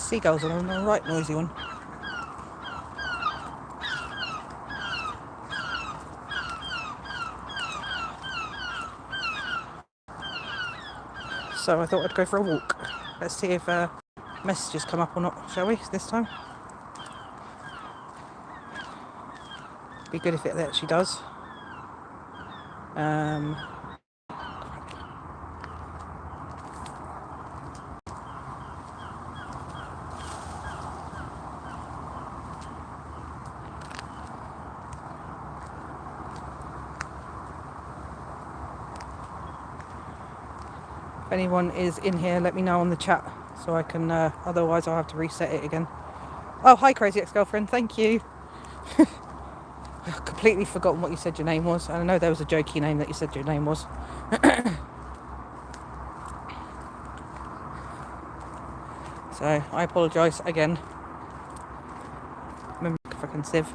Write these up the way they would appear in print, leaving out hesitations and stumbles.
seagulls are a right noisy one. So I thought I'd go for a walk. Let's see if messages come up or not, shall we, this time? Be good if it actually does. If anyone is in here, let me know on the chat so I can, otherwise I'll have to reset it again. Oh, hi Crazy Ex-Girlfriend, thank you. I've completely forgotten what you said your name was. And I know there was a jokey name that you said your name was. So I apologise again. Remember fucking sieve.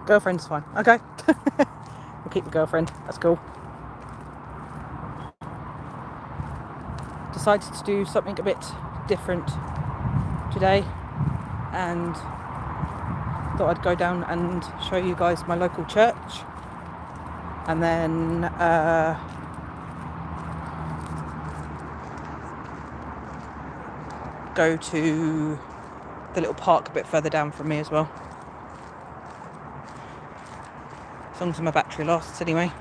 Girlfriend's fine. Okay. We'll keep the girlfriend. That's cool. Decided to do something a bit different today and thought I'd go down and show you guys my local church and then go to the little park a bit further down from me as well. As long as my battery lasts anyway.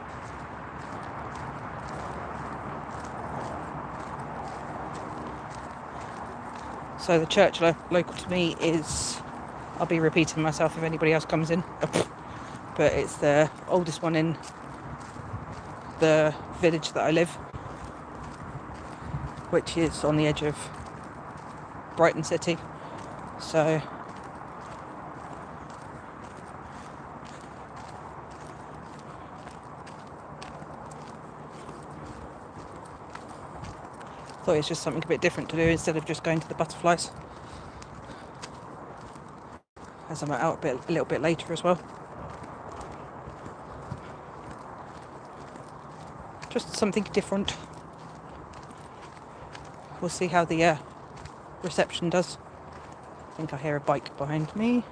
So the church local to me is, I'll be repeating myself if anybody else comes in, but it's the oldest one in the village that I live, which is on the edge of Brighton City. So thought it's just something a bit different to do instead of just going to the butterflies, as I'm out a little bit later as well. Just something different. We'll see how the reception does. I think I hear a bike behind me.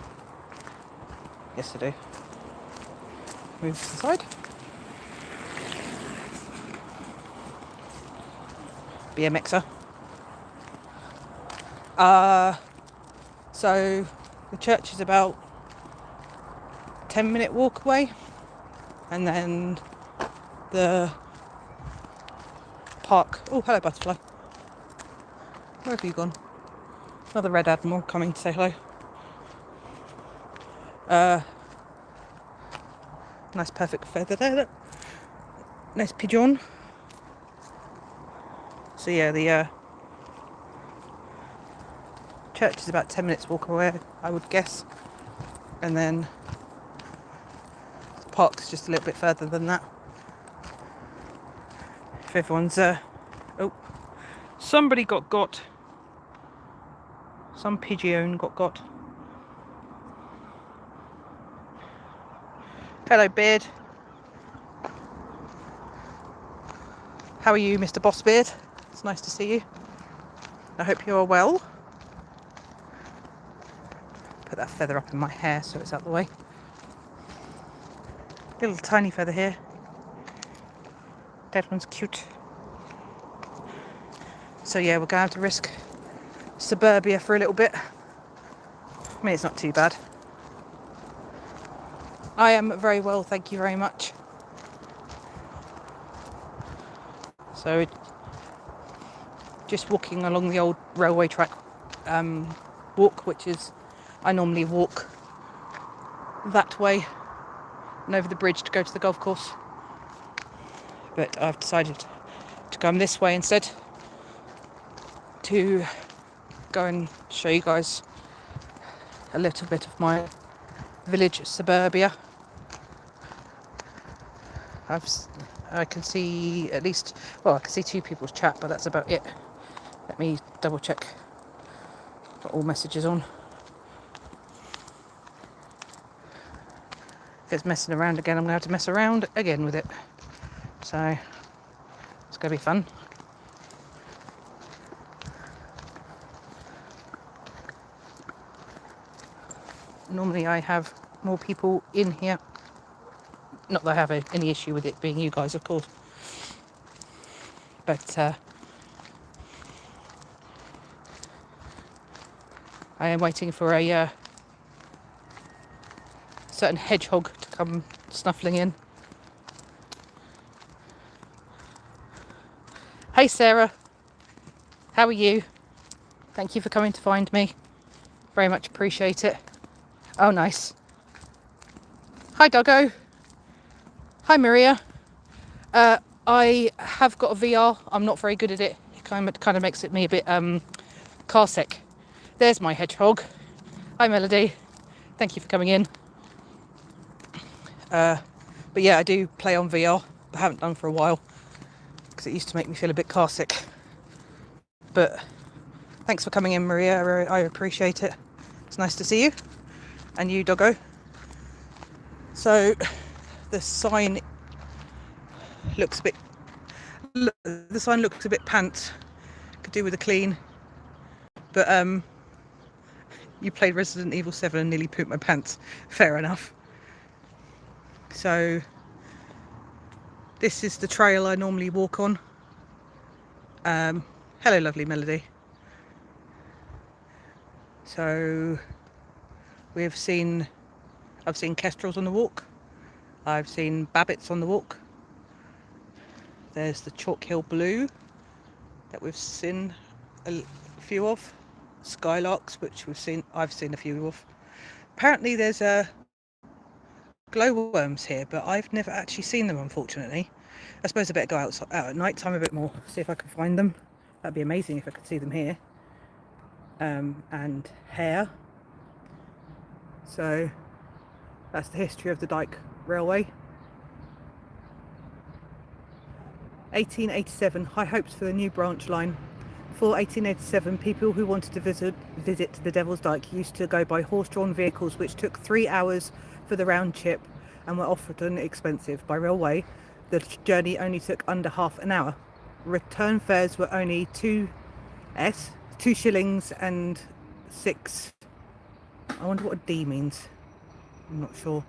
Yes, I do. Move to the side. BMXer. So the church is about 10-minute walk away, and then the park. Oh, hello butterfly. Where have you gone? Another red admiral coming to say hello. Nice perfect feather there. Look. Nice pigeon. So yeah, the church is about 10 minutes walk away, I would guess. And then the park's just a little bit further than that. If everyone's oh, somebody got. Some pigeon got. Hello, Beard. How are you, Mr. Boss Beard? It's nice to see you. I hope you are well. Put that feather up in my hair so it's out the way. Little tiny feather here. That one's cute. So yeah, we're going to have to risk suburbia for a little bit. I mean, it's not too bad. I am very well, thank you very much. So just walking along the old railway track walk, which is, I normally walk that way and over the bridge to go to the golf course, but I've decided to come this way instead to go and show you guys a little bit of my village suburbia. I can see at least, well, I can see 2 people's chat, but that's about it. Let me double check Got all messages on. If it's messing around again, I'm going to have to mess around again with it. So it's going to be fun. Normally I have more people in here. Not that I have any issue with it being you guys, of course. But I am waiting for a certain hedgehog to come snuffling in. Hey Sarah, how are you? Thank you for coming to find me. Very much appreciate it. Oh, nice. Hi Doggo. Hi Maria. I have got a VR. I'm not very good at it. It kind of makes me a bit car sick. There's my hedgehog. Hi Melody. Thank you for coming in. But yeah, I do play on VR. I haven't done for a while because it used to make me feel a bit car sick. But thanks for coming in, Maria. I appreciate it. It's nice to see you. And you, Doggo. So the sign looks a bit pants. Could do with a clean. But you played Resident Evil 7 and nearly pooped my pants. Fair enough. So this is the trail I normally walk on. Hello, lovely Melody. So I've seen kestrels on the walk. I've seen babbits on the walk. There's the Chalk Hill Blue that we've seen a few of. Skylarks, which I've seen a few of. Apparently there's glowworms here, but I've never actually seen them, unfortunately. I suppose I better go out at night time a bit more, see if I can find them. That'd be amazing if I could see them here. And hare. So that's the history of the Dyke Railway. 1887, high hopes for the new branch line. Before 1887, people who wanted to visit the Devil's Dyke used to go by horse-drawn vehicles, which took 3 hours for the round trip and were often expensive. By railway, the journey only took under half an hour. Return fares were only 2 shillings and 6. I wonder what a D means. I'm not sure.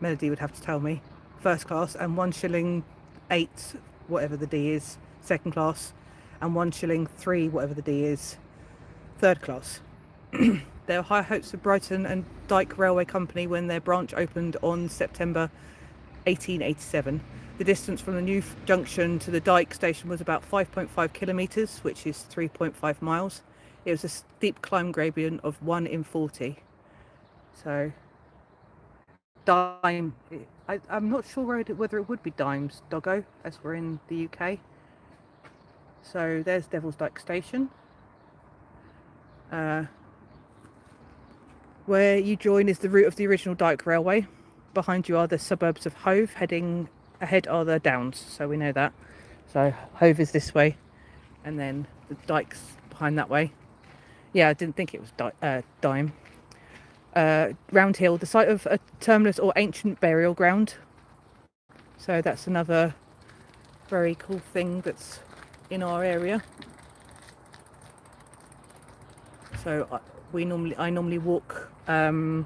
Melody would have to tell me. First class, and 1 shilling 8, whatever the D is, second class, and 1 shilling 3, whatever the D is, third class. There were high hopes for Brighton and Dyke Railway Company when their branch opened on September 1887. The distance from the new junction to the Dyke station was about 5.5 kilometres, which is 3.5 miles. It was a steep climb gradient of 1 in 40. So, I'm not sure whether it would be dimes, Doggo, as we're in the UK. So there's Devil's Dyke Station. Where you join is the route of the original Dyke Railway. Behind you are the suburbs of Hove. Heading ahead are the Downs, so we know that. So Hove is this way, and then the Dyke's behind that way. Yeah, I didn't think it was dime. Round Hill, the site of a terminus or ancient burial ground. So that's another very cool thing that's in our area. So I normally walk. So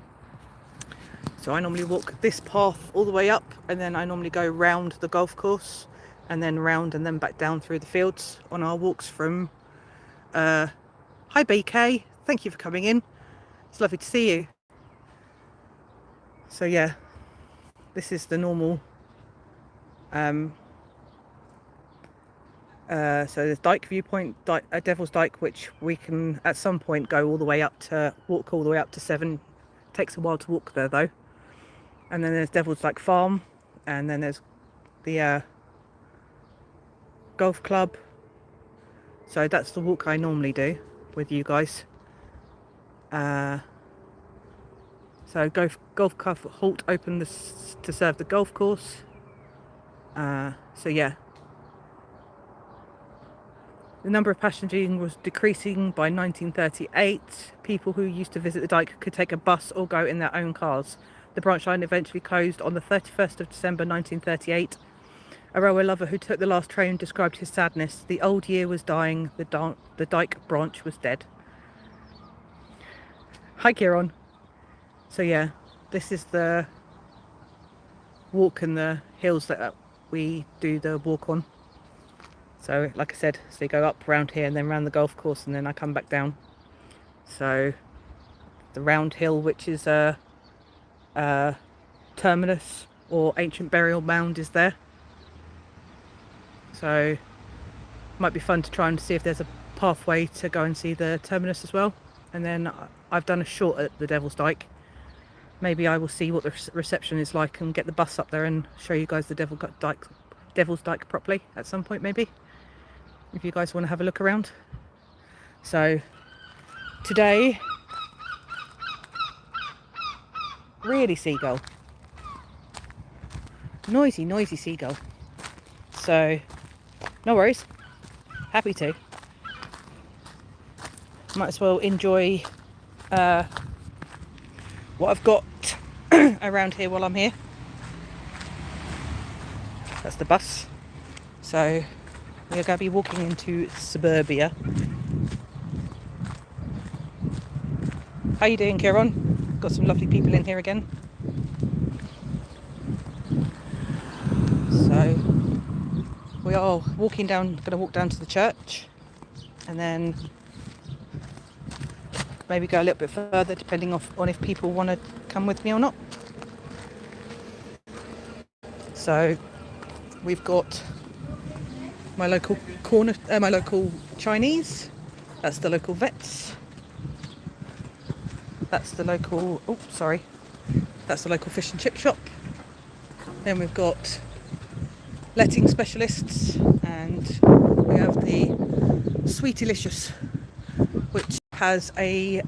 I normally walk this path all the way up, and then I normally go round the golf course, and then round and then back down through the fields on our walks from. Hi BK, thank you for coming in. It's lovely to see you. So yeah, this is the normal. So there's Dyke Viewpoint, Devil's Dyke, which we can at some point walk all the way up to 7. Takes a while to walk there though. And then there's Devil's Dyke Farm, and then there's the golf club. So that's the walk I normally do with you guys. So golf club halt open to serve the golf course. So yeah. The number of passengers was decreasing by 1938. People who used to visit the dike could take a bus or go in their own cars. The branch line eventually closed on the 31st of December 1938. A railway lover who took the last train described his sadness. The old year was dying, the dike branch was dead. Hi Kieran. So yeah, this is the walk in the hills that we do the walk on. So like I said, so you go up around here and then around the golf course and then I come back down. So the round hill, which is a terminus or ancient burial mound, is there. So might be fun to try and see if there's a pathway to go and see the terminus as well. And then I've done a short at the Devil's Dyke. Maybe I will see what the reception is like and get the bus up there and show you guys the Devil's Dyke properly at some point, maybe, if you guys want to have a look around. So today, really seagull, noisy seagull. So no worries, happy to. Might as well enjoy what I've got around here while I'm here. That's the bus. So we are going to be walking into suburbia. How you doing, Kieran? Got some lovely people in here again. So we are walking down, going to walk down to the church and then maybe go a little bit further depending on if people want to come with me or not. So we've got my local corner, my local Chinese. That's the local vets. That's the local, that's the local fish and chip shop. Then we've got letting specialists, and we have the Sweetylicious, which has a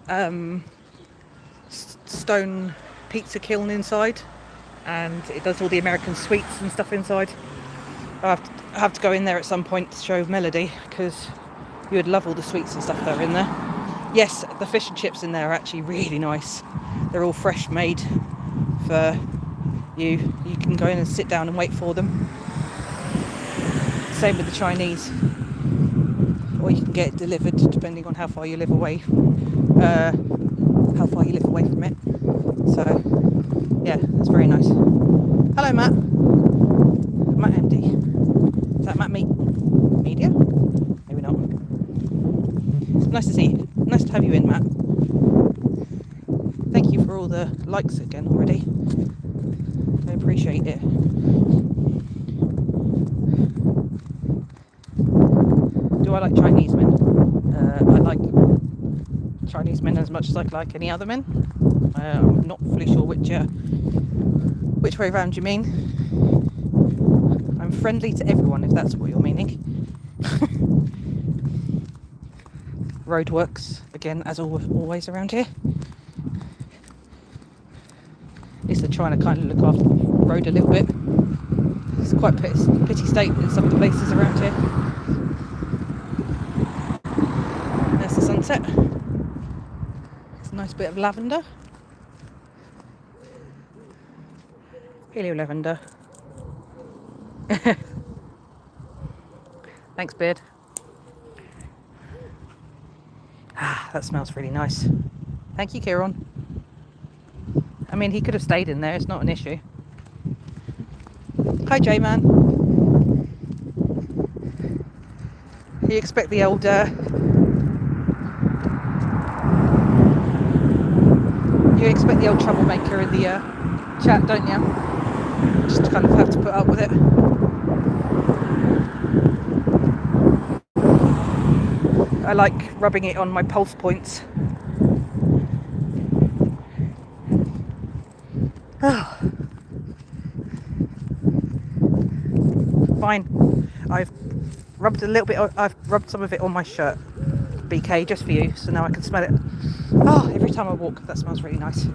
stone pizza kiln inside, and it does all the American sweets and stuff inside. I have to go in there at some point to show Melody, because you would love all the sweets and stuff that are in there. Yes, the fish and chips in there are actually really nice. They're all fresh made for you. You can go in and sit down and wait for them. Same with the Chinese. Or you can get it delivered depending on how far you live away from it. So yeah, it's very nice. Hello, Matt. Matt MD. Is that Matt Media? Maybe not. Nice to see you. Nice to have you in, Matt. Thank you for all the likes again already. I appreciate it. Do I like Chinese men? I like Chinese men as much as I like any other men. I'm not fully sure which way around you mean. I'm friendly to everyone, if that's what you're meaning. Roadworks, again, as always around here. At least they're trying to kind of look after the road a little bit. It's quite a pity state in some of the places around here. There's the sunset. It's a nice bit of lavender. Hello, lavender. Thanks, Beard. That smells really nice. Thank you, Kieran. I mean, he could have stayed in there. It's not an issue. Hi, J-Man. You expect the old... you expect the old troublemaker in the chat, don't you? Just kind of have to put up with it. I like rubbing it on my pulse points. Oh. Fine. I've rubbed some of it on my shirt, BK, just for you, so now I can smell it. Oh, every time I walk, that smells really nice.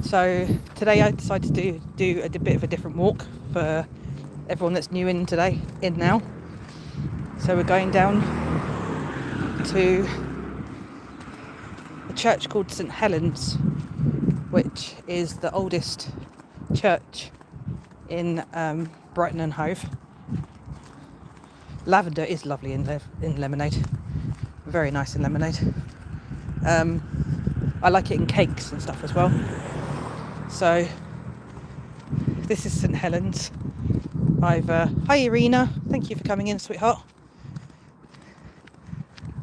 So today I decided to do a bit of a different walk for everyone that's new in today in now. So we're going down to a church called St Helens, which is the oldest church in Brighton and Hove. Lavender is lovely in lemonade, very nice in lemonade. I like it in cakes and stuff as well. So this is St Helens. Hi Irina, thank you for coming in, sweetheart.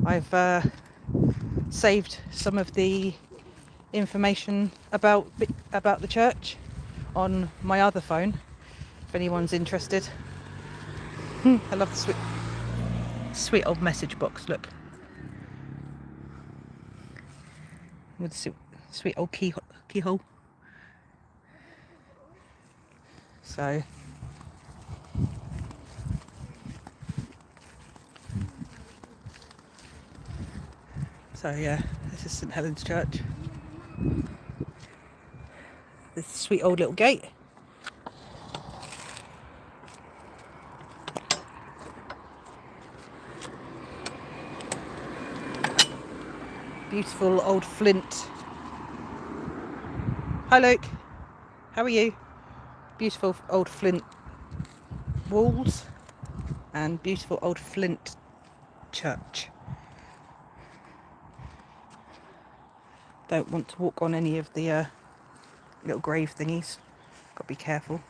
I've saved some of the information about the church on my other phone, if anyone's interested. I love the sweet old message box, look. With the sweet old keyhole. So yeah, this is St Helens Church. This sweet old little gate. Beautiful old flint. Hi Luke, how are you? Beautiful old flint walls and beautiful old flint church. Don't want to walk on any of the little grave thingies. Got to be careful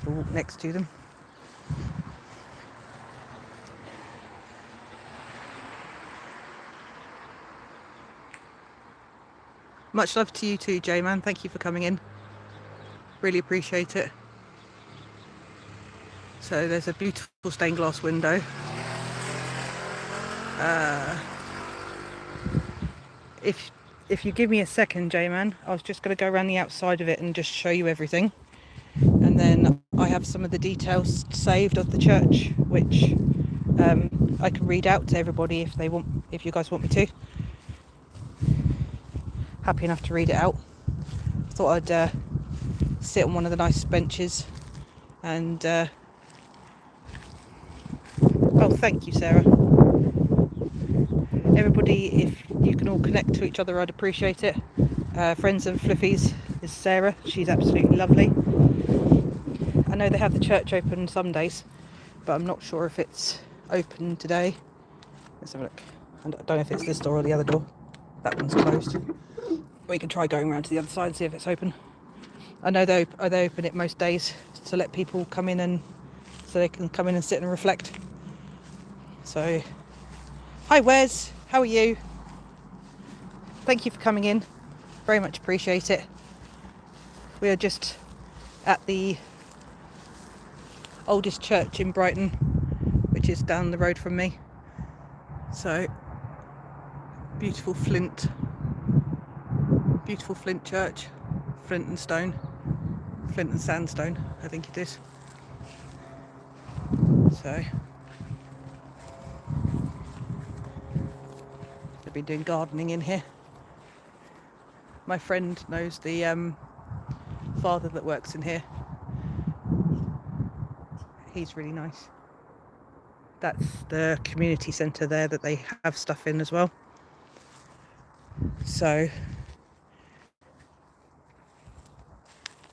to walk next to them. Much love to you too, J-Man. Thank you for coming in. Really appreciate it. So there's a beautiful stained glass window. If you give me a second, J-Man, I was just going to go around the outside of it and just show you everything. And then I have some of the details saved of the church, which I can read out to everybody if you guys want me to. Happy enough to read it out. Thought I'd sit on one of the nice benches and oh, thank you, Sarah. Everybody, if you can all connect to each other, I'd appreciate it. Friends and Fluffies is Sarah. She's absolutely lovely. I know they have the church open some days, but I'm not sure if it's open today. Let's have a look. I don't know if it's this door or the other door. That one's closed. We can try going around to the other side and see if it's open. I know they open it most days to let people come in and so they can come in and sit and reflect. So, hi Wes, how are you? Thank you for coming in. Very much appreciate it. We are just at the oldest church in Brighton, which is down the road from me. So, beautiful flint church, flint and sandstone, I think it is. So, I've been doing gardening in here. My friend knows the father that works in here. He's really nice. That's the community centre there that they have stuff in as well. So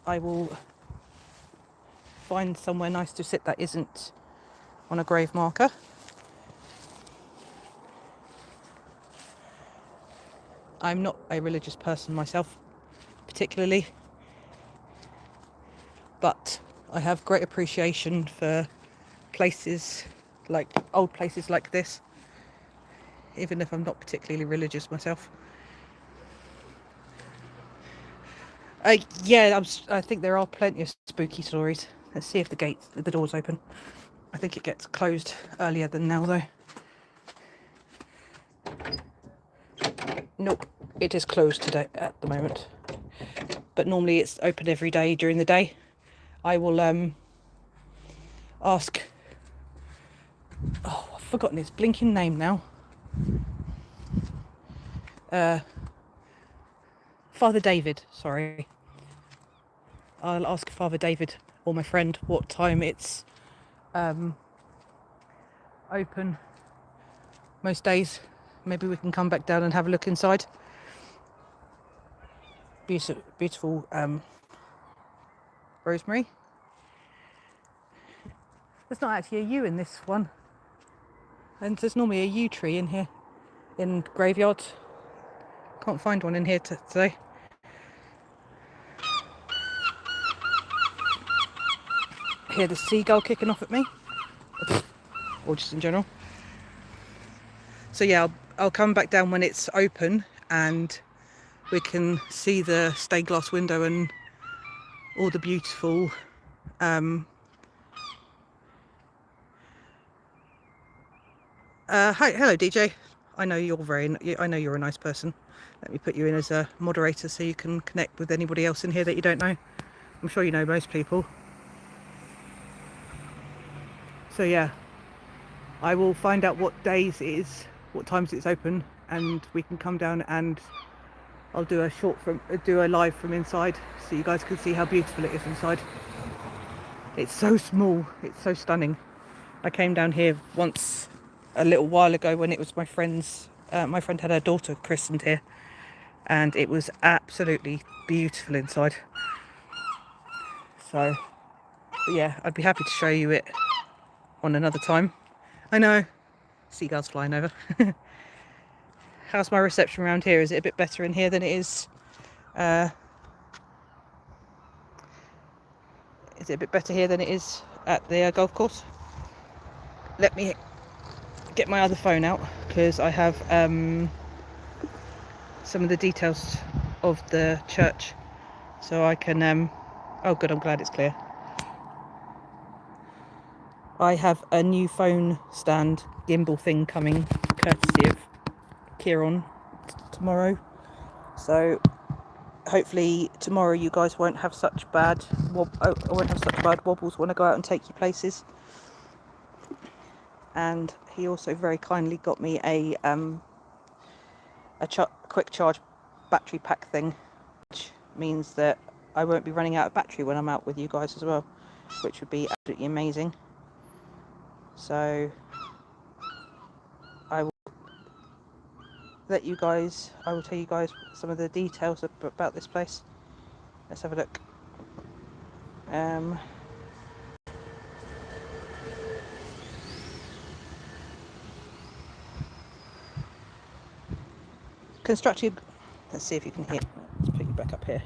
I will find somewhere nice to sit that isn't on a grave marker. I'm not a religious person myself, particularly, but I have great appreciation for old places like this, even if I'm not particularly religious myself. Yeah, I think there are plenty of spooky stories. Let's see if the door's open. I think it gets closed earlier than now, though. Nope, it is closed today at the moment. But normally it's open every day during the day. I will ask. Oh, I've forgotten his blinking name now. Father David, sorry. I'll ask Father David or my friend what time it's open most days. Maybe we can come back down and have a look inside. Beautiful rosemary. There's not actually a yew in this one, and there's normally a yew tree in here in graveyards. Can't find one in here today. Hear the seagull kicking off at me, or just in general. So yeah, I'll come back down when it's open and we can see the stained glass window and all the beautiful hello DJ. I know you're a nice person. Let me put you in as a moderator so you can connect with anybody else in here that you don't know. I'm sure you know most people. So yeah, I will find out what days it is, what times it's open, and we can come down and I'll do a live from inside so you guys can see how beautiful it is inside. It's so small, it's so stunning. I came down here once a little while ago when it was my friend had her daughter christened here, and it was absolutely beautiful inside. So yeah, I'd be happy to show you it on another time. I know, seagulls flying over. How's my reception around here? Is it a bit better in here than it is? Is it a bit better here than it is at the golf course? Let me get my other phone out because I have some of the details of the church, so I can. Oh, good. I'm glad it's clear. I have a new phone stand gimbal thing coming, courtesy of Kieran tomorrow. So hopefully tomorrow you guys won't have such bad wobbles when I go out and take you places. And he also very kindly got me a quick charge battery pack thing, which means that I won't be running out of battery when I'm out with you guys as well, which would be absolutely amazing. So I will tell you guys some of the details about this place. Let's have a look. Constructed, let's see if you can hear. Let's pick you back up here.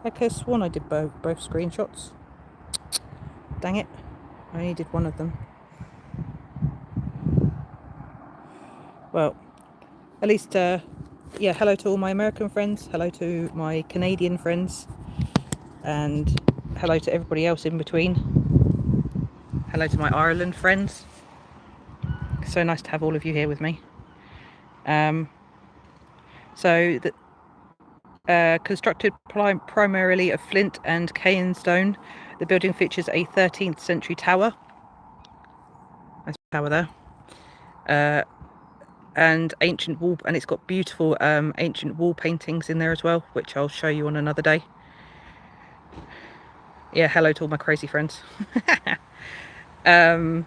I could have sworn I did both screenshots. Dang it, I only did one of them. Well, at least, yeah, hello to all my American friends, hello to my Canadian friends, and hello to everybody else in between. Hello to my Ireland friends. So nice to have all of you here with me. So constructed primarily of flint and cane stone, the building features a 13th century tower. Nice tower there. And ancient wall, and it's got beautiful ancient wall paintings in there as well, which I'll show you on another day. Yeah, hello to all my crazy friends. Oh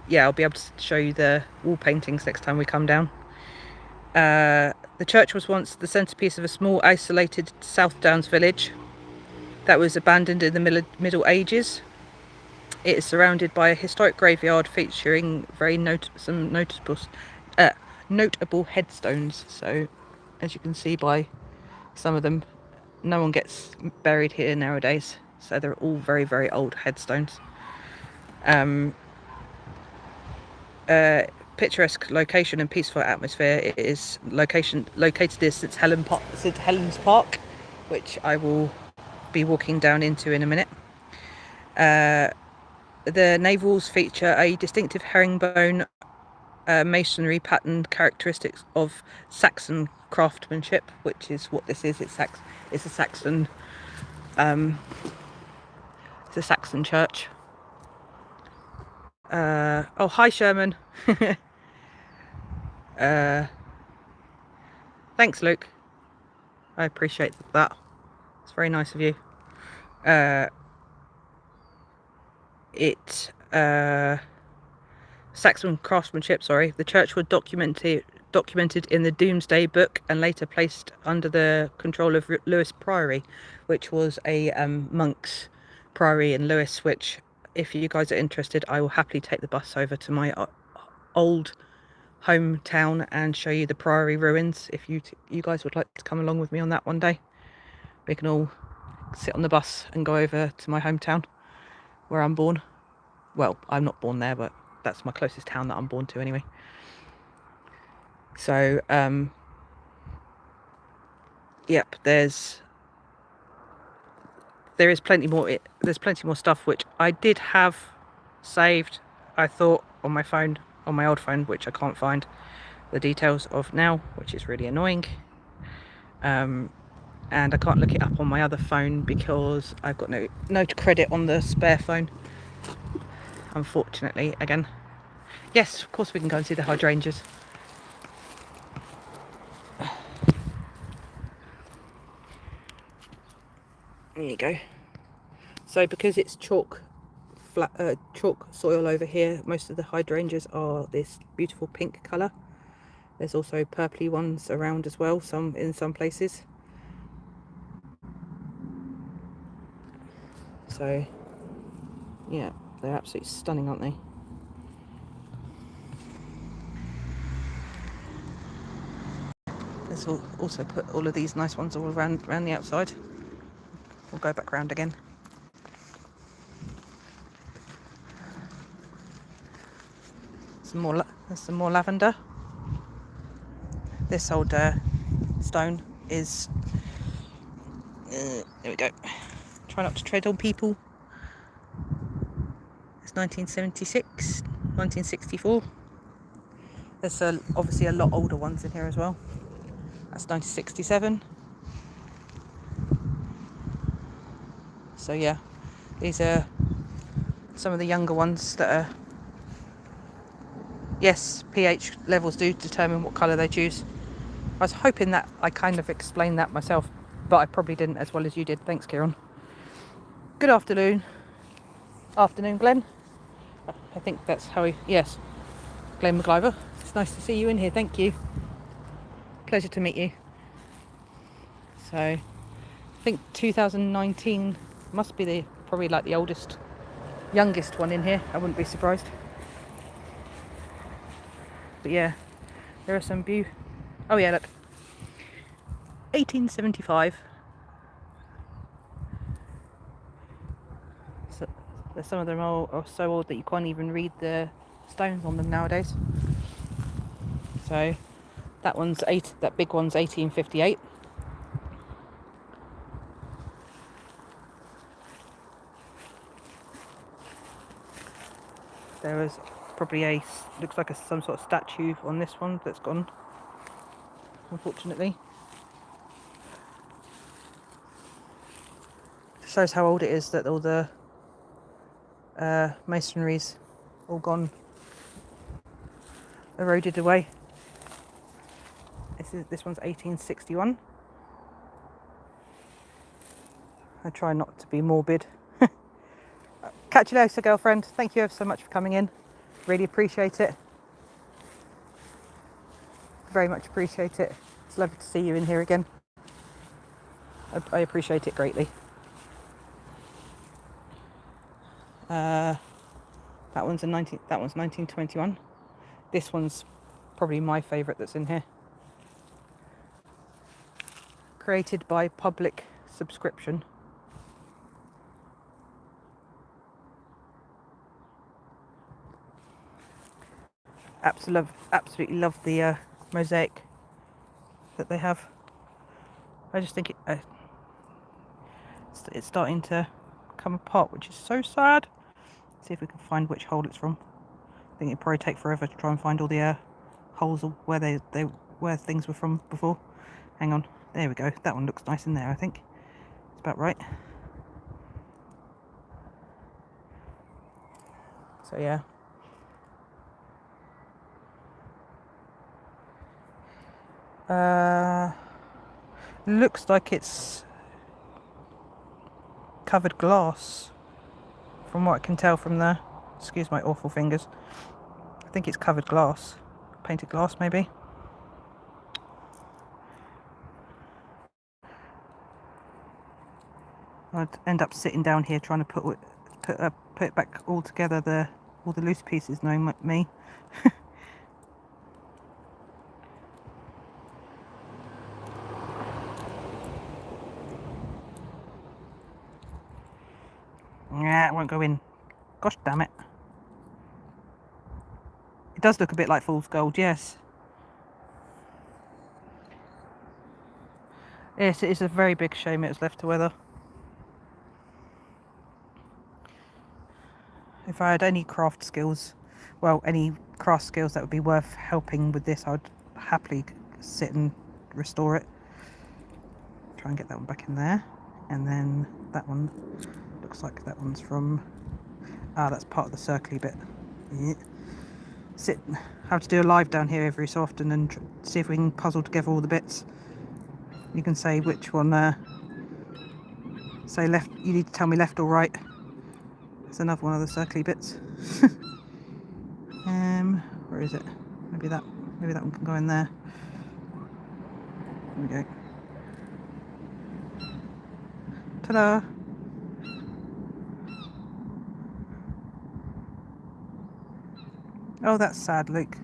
yeah, I'll be able to show you the wall paintings next time we come down. The church was once the centrepiece of a small isolated South Downs village that was abandoned in the Middle Ages. It is surrounded by a historic graveyard featuring very notable headstones. So, as you can see by some of them, no one gets buried here nowadays. So they're all very, very old headstones. Picturesque location and peaceful atmosphere. It is located near St Helens Park, which I will be walking down into in a minute. The navels feature a distinctive herringbone masonry pattern, characteristics of Saxon craftsmanship, which is what this is. It's a Saxon. It's a Saxon church. Oh, hi Sherman. Thanks, Luke. I appreciate that. It's very nice of you. Uh, Saxon craftsmanship, sorry. The church was documented in the Domesday Book and later placed under the control of Lewes Priory, which was a monk's priory in Lewes, which, if you guys are interested, I will happily take the bus over to my old hometown and show you the priory ruins. If you guys would like to come along with me on that one day, we can all sit on the bus and go over to my hometown where I'm born. Well, I'm not born there, but that's my closest town that I'm born to anyway. So yep, there is plenty more. There's plenty more stuff which I did have saved, I thought, on my phone, on my old phone, which I can't find the details of now, which is really annoying. And I can't look it up on my other phone because I've got no credit on the spare phone, unfortunately. Again, yes, of course we can go and see the hydrangeas. There you go. So because it's chalk soil over here, most of the hydrangeas are this beautiful pink colour. There's also purpley ones around as well, in some places. So yeah, they're absolutely stunning, aren't they? Let's also put all of these nice ones all around the outside. We'll go back round again. There's some more lavender. This old stone is there we go. Try not to tread on people. It's 1976, 1964. There's obviously a lot older ones in here as well. That's 1967. So yeah, these are some of the younger ones that are... Yes, pH levels do determine what colour they choose. I was hoping that I kind of explained that myself, but I probably didn't as well as you did. Thanks, Kieran. Good afternoon. Afternoon, Glenn. I think that's how he... Yes, Glenn McIver. It's nice to see you in here. Thank you. Pleasure to meet you. So, I think 2019 must be probably like the youngest one in here. I wouldn't be surprised. But yeah, there are some oh yeah, look. 1875. So, some of them are so old that you can't even read the stones on them nowadays. So that big one's 1858. There was probably looks like some sort of statue on this one that's gone, unfortunately. It shows how old it is that all the masonry's all gone, eroded away. This one's 1861. I try not to be morbid. Catch you later, girlfriend. Thank you ever so much for coming in. Really appreciate it. Very much appreciate it. It's lovely to see you in here again. I appreciate it greatly. That one's 1921. This one's probably my favourite that's in here. Created by public subscription. Absolutely love the mosaic that they have. I just think it's starting to come apart, which is so sad. See if we can find which hole it's from. I think it'd probably take forever to try and find all the holes where things were from before. Hang on, there we go. That one looks nice in there, I think. It's about right. So yeah. Looks like it's covered glass, from what I can tell from the, excuse my awful fingers. I think it's covered glass, painted glass maybe. I'd end up sitting down here trying to put it back all together, all the loose pieces, knowing me. Yeah, it won't go in. Gosh damn it. It does look a bit like fool's gold, yes. Yes, it is a very big shame it was left to weather. If I had any craft skills, well, any craft skills that would be worth helping with this, I'd happily sit and restore it. Try and get that one back in there. And then that one, looks like that one's from, that's part of the circly bit. Yeah. Have to do a live down here every so often and see if we can puzzle together all the bits. You can say which one, say left, you need to tell me left or right. There's another one of the circly bits. Where is it? Maybe that one can go in there. There we go. Ta-da! Oh, that's sad, Luke.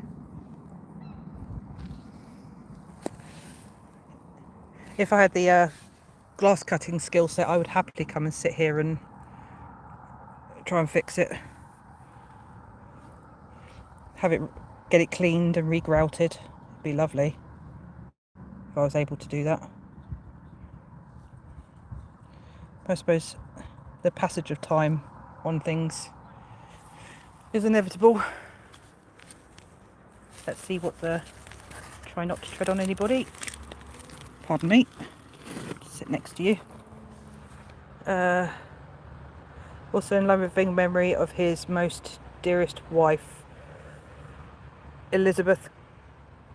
If I had the glass cutting skill set, I would happily come and sit here and try and fix it. Get it cleaned and regrouted. It'd be lovely if I was able to do that. I suppose the passage of time on things is inevitable. Let's see try not to tread on anybody. Pardon me. Sit next to you. Also in loving memory of his most dearest wife, Elizabeth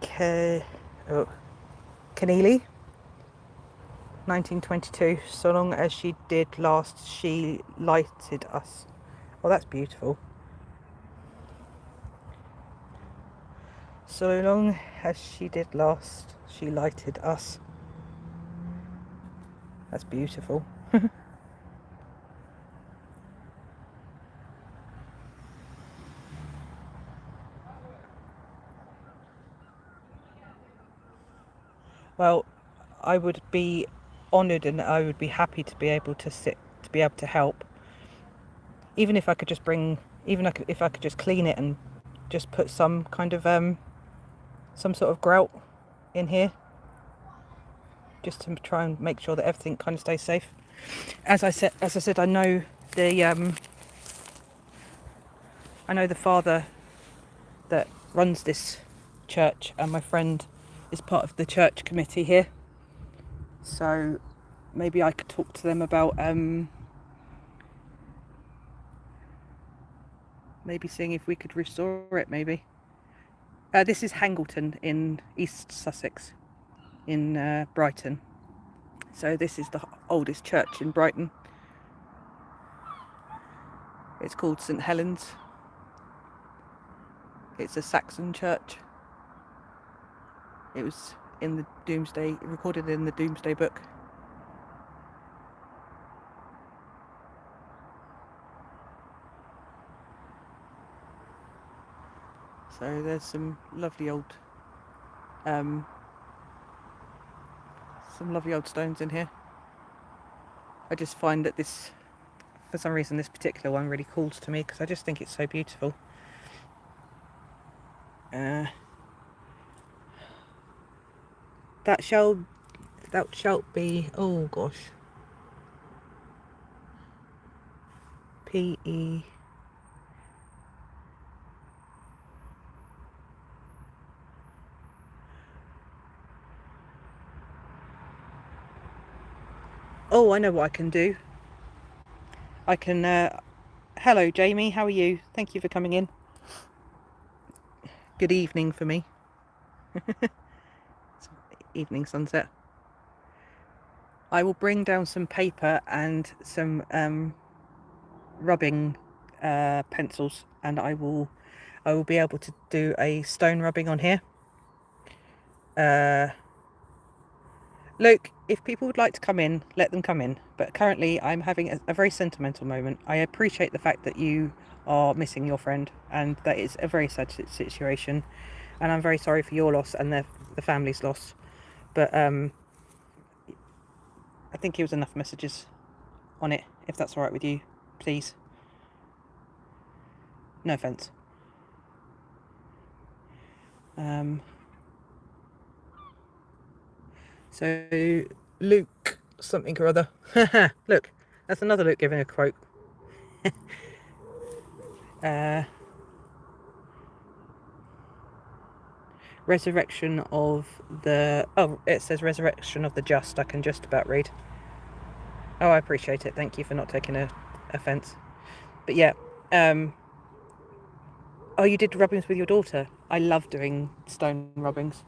Keneally, 1922. So long as she did last, she lighted us. Oh, that's beautiful. So long as she did last, she lighted us. That's beautiful. Well, I would be honoured and I would be happy to be able to be able to help. Even if I could just if I could just clean it and just put some kind of some sort of grout in here, just to try and make sure that everything kind of stays safe. As I said, I know the father that runs this church, and my friend is part of the church committee here. So maybe I could talk to them about maybe seeing if we could restore it, maybe. This is Hangleton in East Sussex, in Brighton. So this is the oldest church in Brighton. It's called St Helens. It's a Saxon church. It was in the recorded in the Domesday Book. So there's some lovely old stones in here. I just find that for some reason, this particular one really calls to me because I just think it's so beautiful. That shall be, oh gosh, P-E, oh, I know what I can do. I can, hello Jamie, how are you? Thank you for coming in. Good evening for me. Evening sunset. I will bring down some paper and some rubbing pencils, and I will be able to do a stone rubbing on here. Luke, if people would like to come in, let them come in. But currently, I'm having a very sentimental moment. I appreciate the fact that you are missing your friend, and that is a very sad situation. And I'm very sorry for your loss and the family's loss. But I think it was enough messages on it, if that's all right with you, please. No offence. So Luke something or other. Look, that's another Luke giving a quote. Resurrection of the... Oh, it says resurrection of the just. I can just about read. Oh, I appreciate it. Thank you for not taking offence. But yeah. Oh, you did rubbings with your daughter. I love doing stone rubbings.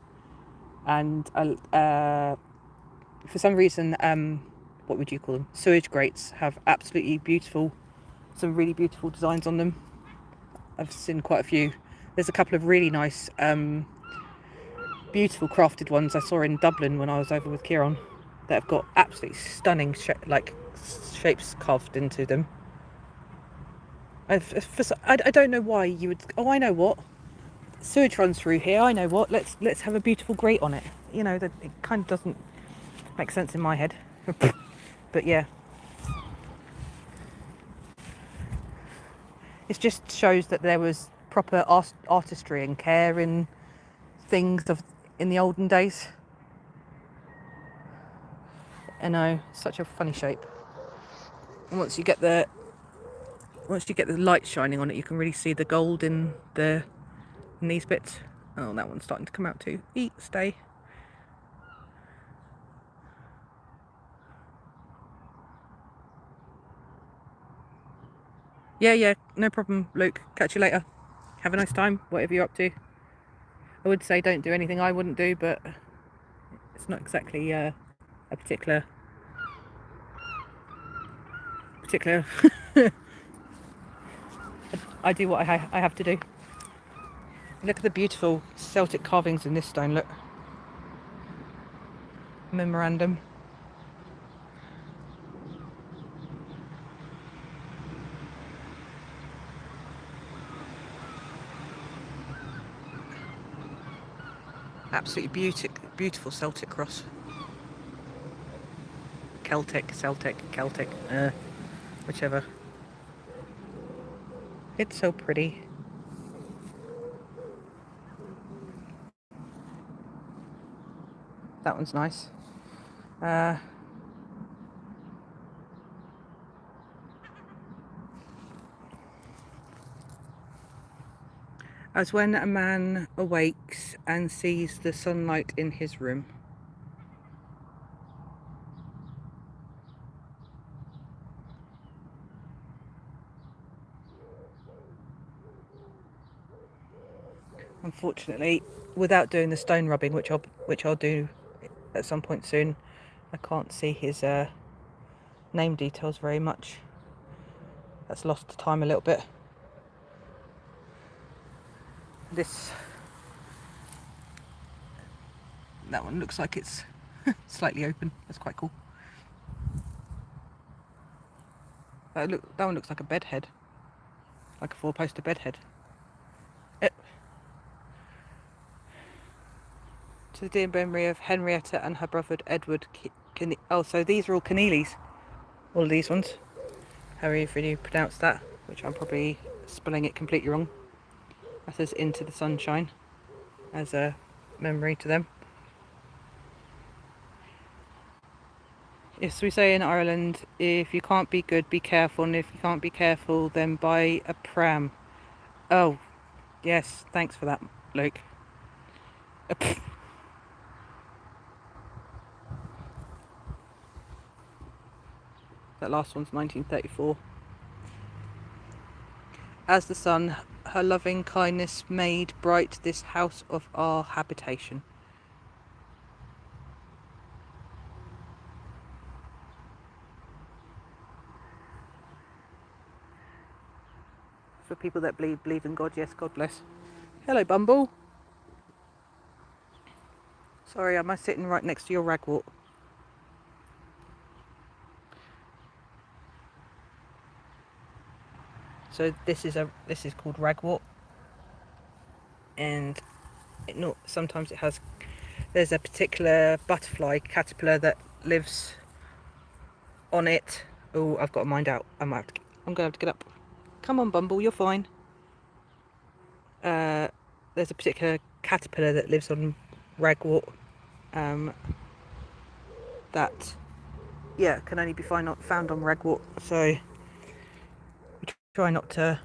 And for some reason, what would you call them? Sewage grates have absolutely beautiful, some really beautiful designs on them. I've seen quite a few. There's a couple of really nice, beautiful crafted ones I saw in Dublin when I was over with Kieran that have got absolutely stunning shapes carved into them. I don't know why you would... Oh, I know what. Sewage runs through here. I know what. Let's have a beautiful grate on it. You know, that it kind of doesn't make sense in my head. But yeah. It just shows that there was proper artistry and care in things in the olden days. I know, such a funny shape. And once you get the light shining on it, you can really see the gold in these bits. Oh, that one's starting to come out too. Stay. Yeah, no problem, Luke. Catch you later. Have a nice time, whatever you're up to. I would say don't do anything I wouldn't do, but it's not exactly a particular I do what I have to do. Look at the beautiful Celtic carvings in this stone, look. Memorandum. Absolutely beautiful Celtic cross. Celtic, whichever. It's so pretty. That one's nice. As when a man awakes and sees the sunlight in his room. Unfortunately, without doing the stone rubbing, which I'll do at some point soon, I can't see his name details very much. That's lost time a little bit. That one looks like it's slightly open. That's quite cool. That one looks like a bed head, like a four-poster bed head. To the dear memory of Henrietta and her brother Edward. Oh, so these are all Keneally's. All of these ones. However you pronounce that, which I'm probably spelling it completely wrong. That says Into the Sunshine as a memory to them. Yes, we say in Ireland, if you can't be good, be careful, and if you can't be careful, then buy a pram. Oh, yes, thanks for that, Luke. That last one's 1934. As the sun, her loving kindness made bright this house of our habitation. for people that believe in God. Yes, God bless. Hello, Bumble. Sorry, am I sitting right next to your ragwort? So this is called ragwort, and sometimes it has. There's a particular butterfly caterpillar that lives on it. Oh, I've got to mind out. I'm gonna have to get up. Come on, Bumble, you're fine. There's a particular caterpillar that lives on ragwort. That can only be found on ragwort. So we try not to.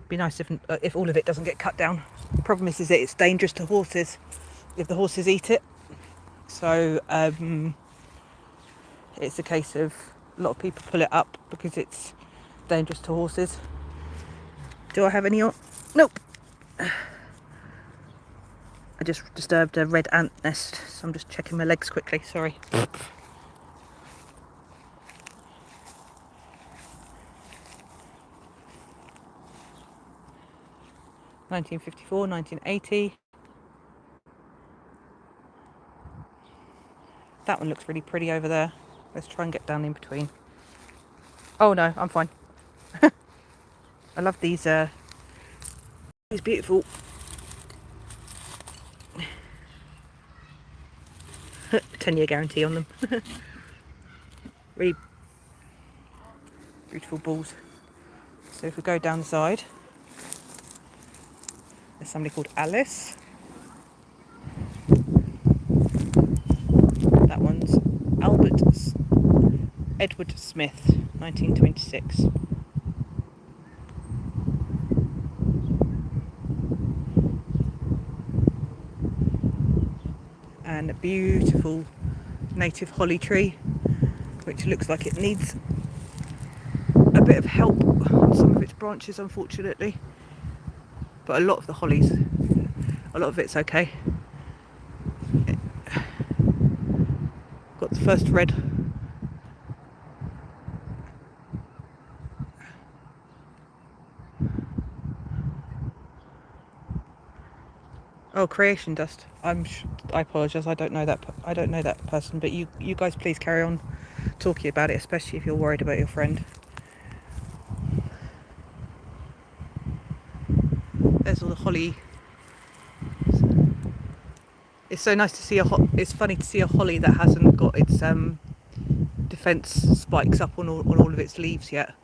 Be nice if all of it doesn't get cut down. The problem is that it's dangerous to horses if the horses eat it. So it's a case of a lot of people pull it up because it's dangerous to horses. Do I have any on? Nope. I just disturbed a red ant nest, so I'm just checking my legs quickly. Sorry. 1954, 1980. That one looks really pretty over there. Let's try and get down in between. Oh no, I'm fine. I love these beautiful 10-year guarantee on them. Really beautiful balls. So if we go down the side, there's somebody called Alice. That one's Edward Smith, 1926. And a beautiful native holly tree, which looks like it needs a bit of help on some of its branches, unfortunately. But a lot of it's okay. Got the first red. Oh, creation dust. I apologise. I don't know that person. But you guys, please carry on talking about it, especially if you're worried about your friend. There's all the holly. It's so nice to see it's funny to see a holly that hasn't got its defence spikes up on all of its leaves yet.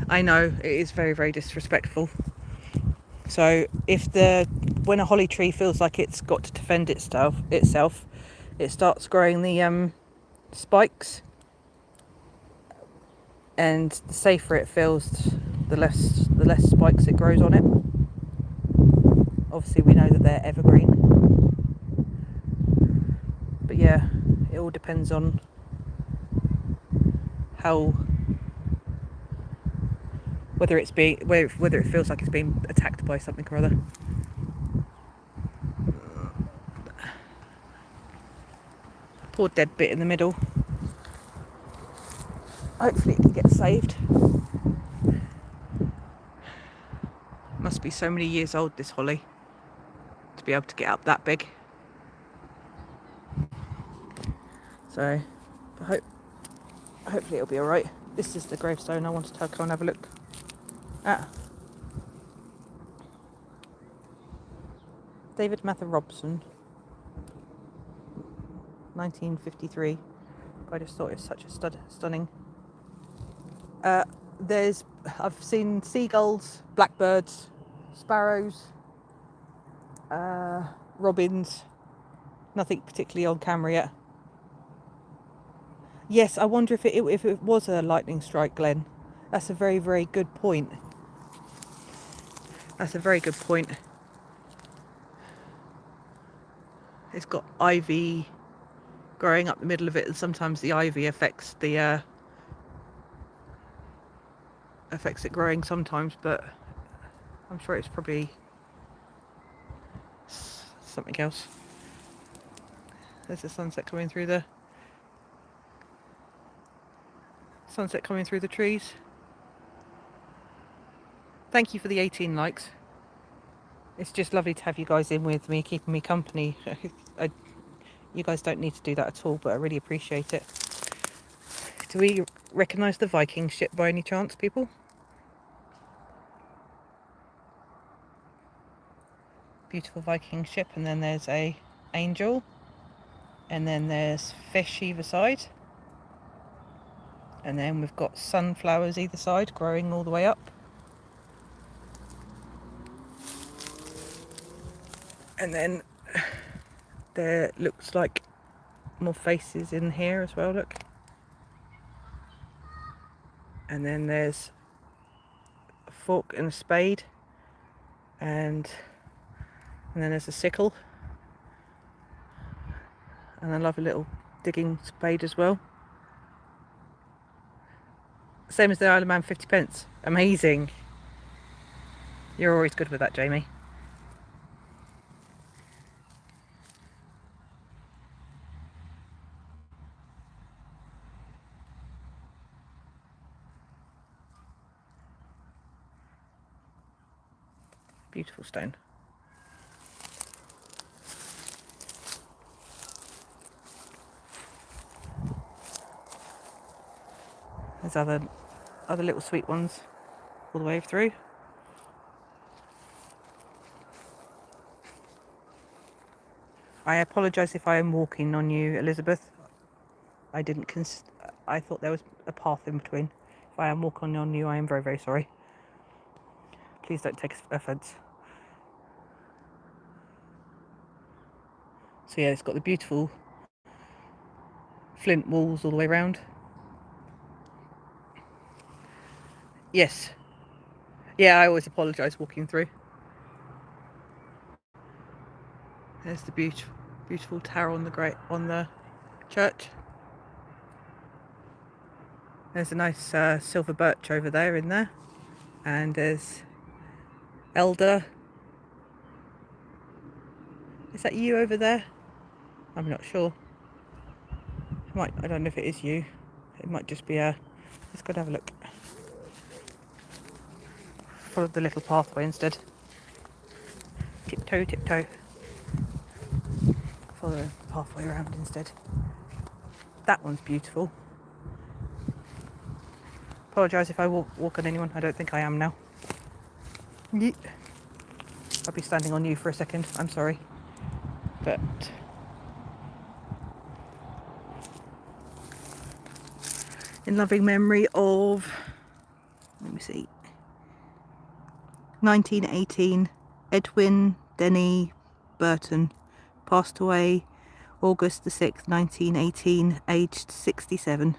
I know, it is very, very disrespectful. So when a holly tree feels like it's got to defend itself, it starts growing the spikes, and the safer it feels, the less spikes it grows on it. Obviously we know that they're evergreen, but yeah, it all depends on whether it feels like it's being attacked by something or other. Poor dead bit in the middle. Hopefully it can get saved. Must be so many years old, this holly, to be able to get up that big. So hopefully it'll be alright. This is the gravestone I wanted to go and have a look at. David Mather Robson, 1953. I just thought it was such a stunning. I've seen seagulls, blackbirds, sparrows, robins. Nothing particularly on camera yet. Yes, I wonder if it was a lightning strike, Glenn. That's a very, very good point. That's a very good point. It's got ivy growing up the middle of it, and sometimes the ivy affects it growing sometimes, but I'm sure it's probably something else. There's the sunset coming through there. Sunset coming through the trees. Thank you for the 18 likes. It's just lovely to have you guys in with me, keeping me company. You guys don't need to do that at all, but I really appreciate it. Do we recognise the Viking ship by any chance, people? Beautiful Viking ship, and then there's a angel, and then there's fish either side, and then we've got sunflowers either side growing all the way up, and then there looks like more faces in here as well, look. And then there's a fork and a spade, and then there's a sickle, and a lovely little digging spade as well. Same as the Isle of Man 50p. Amazing. You're always good with that, Jamie. Beautiful stone. There's other little sweet ones all the way through. I apologise if I am walking on you, Elizabeth. I thought there was a path in between. If I am walking on you, I am very, very sorry. Please don't take offence. So yeah, it's got the beautiful flint walls all the way around. Yes. Yeah, I always apologise walking through. There's the beautiful tower on the church. There's a nice silver birch over there in there, and there's elder. Is that you over there? I'm not sure. I don't know if it is you. It might just be a. Let's go and have a look. Follow the little pathway instead. Tiptoe, tiptoe. Follow the pathway around instead. That one's beautiful. Apologise if I walk on anyone. I don't think I am now. Yeet. I'll be standing on you for a second. I'm sorry. But in loving memory of, let me see, 1918, Edwin Denny Burton passed away August the 6th, 1918, aged 67.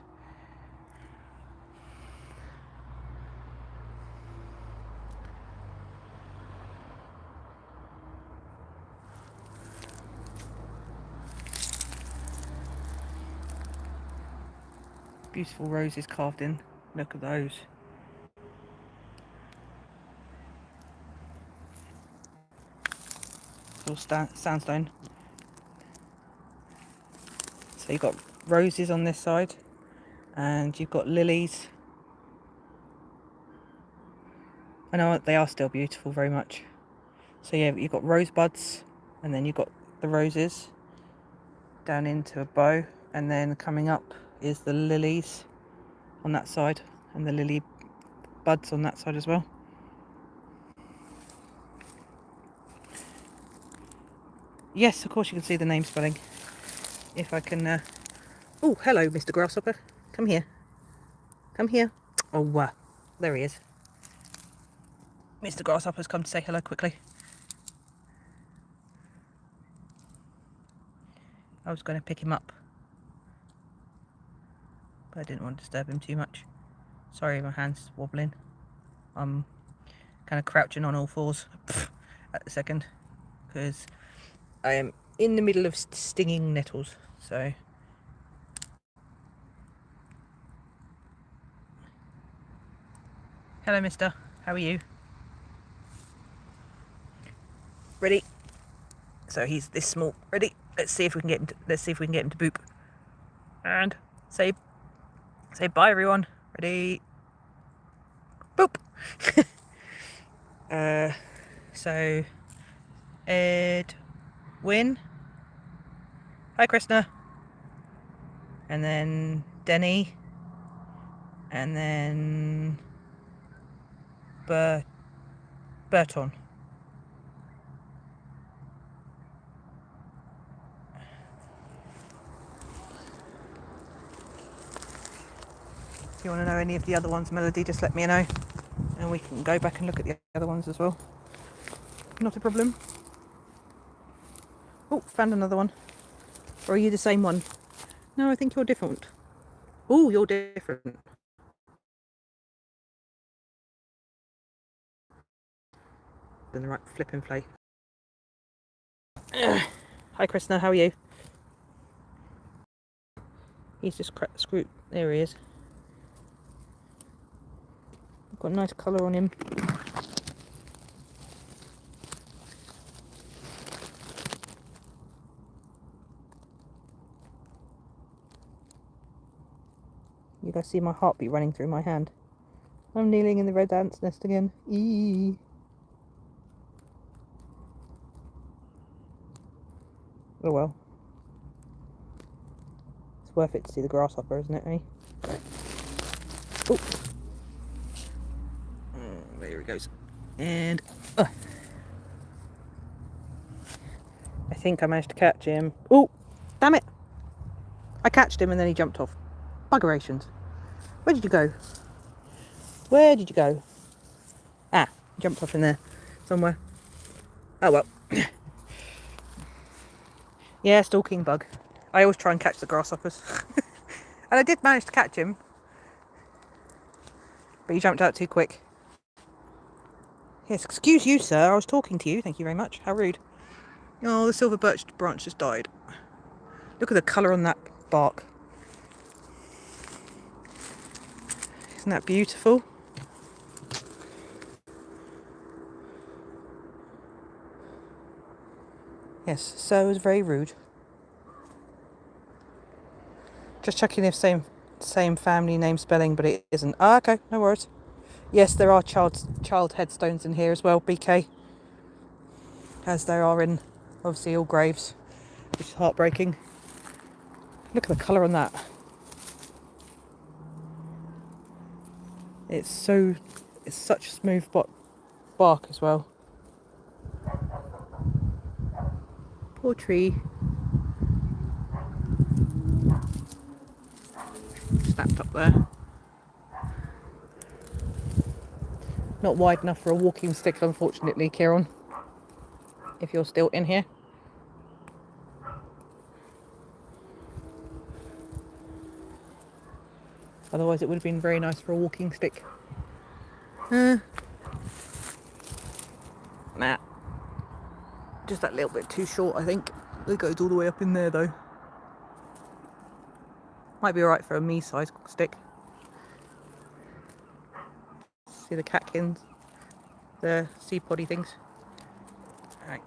Beautiful roses carved in. Look at those. Little sandstone. So you've got roses on this side, and you've got lilies. I know they are still beautiful, very much. So yeah, you've got rosebuds, and then you've got the roses down into a bow, and then coming up is the lilies on that side, and the lily buds on that side as well. Yes, of course you can see the name spelling. If I can... Oh, hello, Mr. Grasshopper. Come here. Come here. Oh, there he is. Mr. Grasshopper's come to say hello quickly. I was going to pick him up, but I didn't want to disturb him too much. Sorry, my hand's wobbling. I'm kind of crouching on all fours at the second, because I am in the middle of stinging nettles, so... Hello, mister. How are you? Ready? So he's this small. Ready? Let's see if we can get him to, let's see if we can get him to boop. And say bye, everyone. Ready? Boop! So, Edwin. Hi, Krishna. And then Denny. And then Burton. If you want to know any of the other ones, Melody, just let me know. And we can go back and look at the other ones as well. Not a problem. Oh, found another one. Or are you the same one? No, I think you're different. Oh, you're different. In the right flipping play. Hi, Krishna, how are you? He's just screwed. There he is. Got a nice colour on him. You guys see my heartbeat running through my hand. I'm kneeling in the red ant's nest again. Eee. Oh well. It's worth it to see the grasshopper, isn't it, eh? Oh. There he goes. And I think I managed to catch him. Oh, damn it! I catched him and then he jumped off. Buggerations. Where did you go? Where did you go? Ah, jumped off in there somewhere. Oh well. Yeah, stalking bug. I always try and catch the grasshoppers. And I did manage to catch him. But he jumped out too quick. Yes, excuse you, sir. I was talking to you. Thank you very much. How rude. Oh, the silver birch branch just died. Look at the colour on that bark. Isn't that beautiful? Yes, so was very rude. Just checking if same family name spelling, but it isn't. Ah, okay, no worries. Yes, there are child headstones in here as well, BK. As there are in, obviously, all graves, which is heartbreaking. Look at the colour on that. It's such smooth bark as well. Poor tree. Snapped up there. Not wide enough for a walking stick, unfortunately, Kieran. If you're still in here. Otherwise it would have been very nice for a walking stick. Nah. Just that little bit too short, I think. It goes all the way up in there, though. Might be alright for a me-sized stick. See the catkins? The seed poddy things. Right.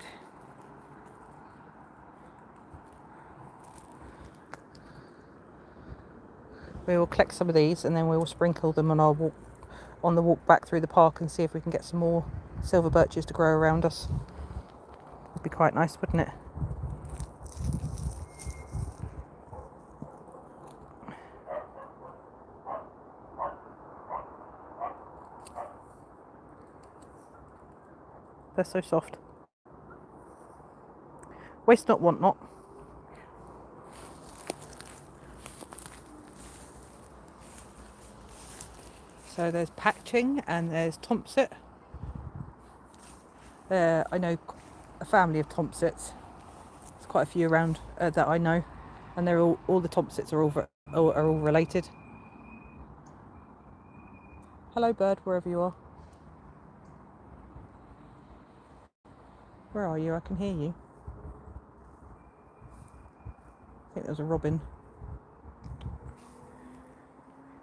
We will collect some of these and then we will sprinkle them on the walk back through the park and see if we can get some more silver birches to grow around us. Would be quite nice, wouldn't it? They're so soft. Waste not, want not. So there's Patching and there's Tomset. I know a family of Tomsets. There's quite a few around that I know, and they're all the Tomsets are all related. Hello, bird, wherever you are. Where are you? I can hear you. I think there was a robin.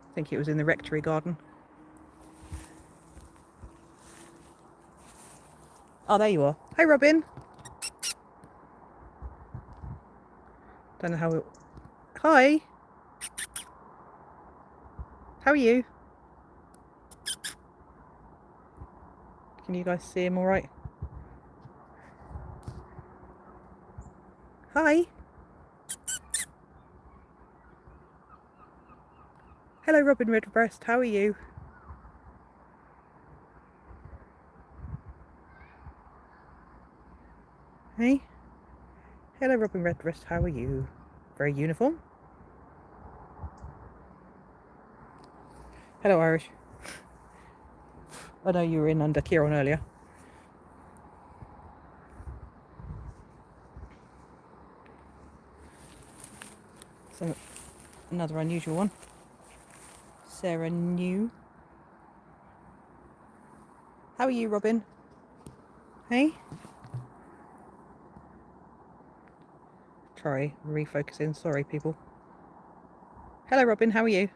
I think it was in the rectory garden. Oh, there you are. Hi, Robin. Don't know how it... Hi. How are you? Can you guys see him all right? Hi. Hello, Robin Redbreast. How are you? Hey. Hello, Robin Redbreast. How are you? Very uniform. Hello, Irish. I know you were in under Kieran earlier. So, another unusual one. Sarah New. How are you, Robin? Hey? Try refocusing. Sorry, people. Hello, Robin. How are you?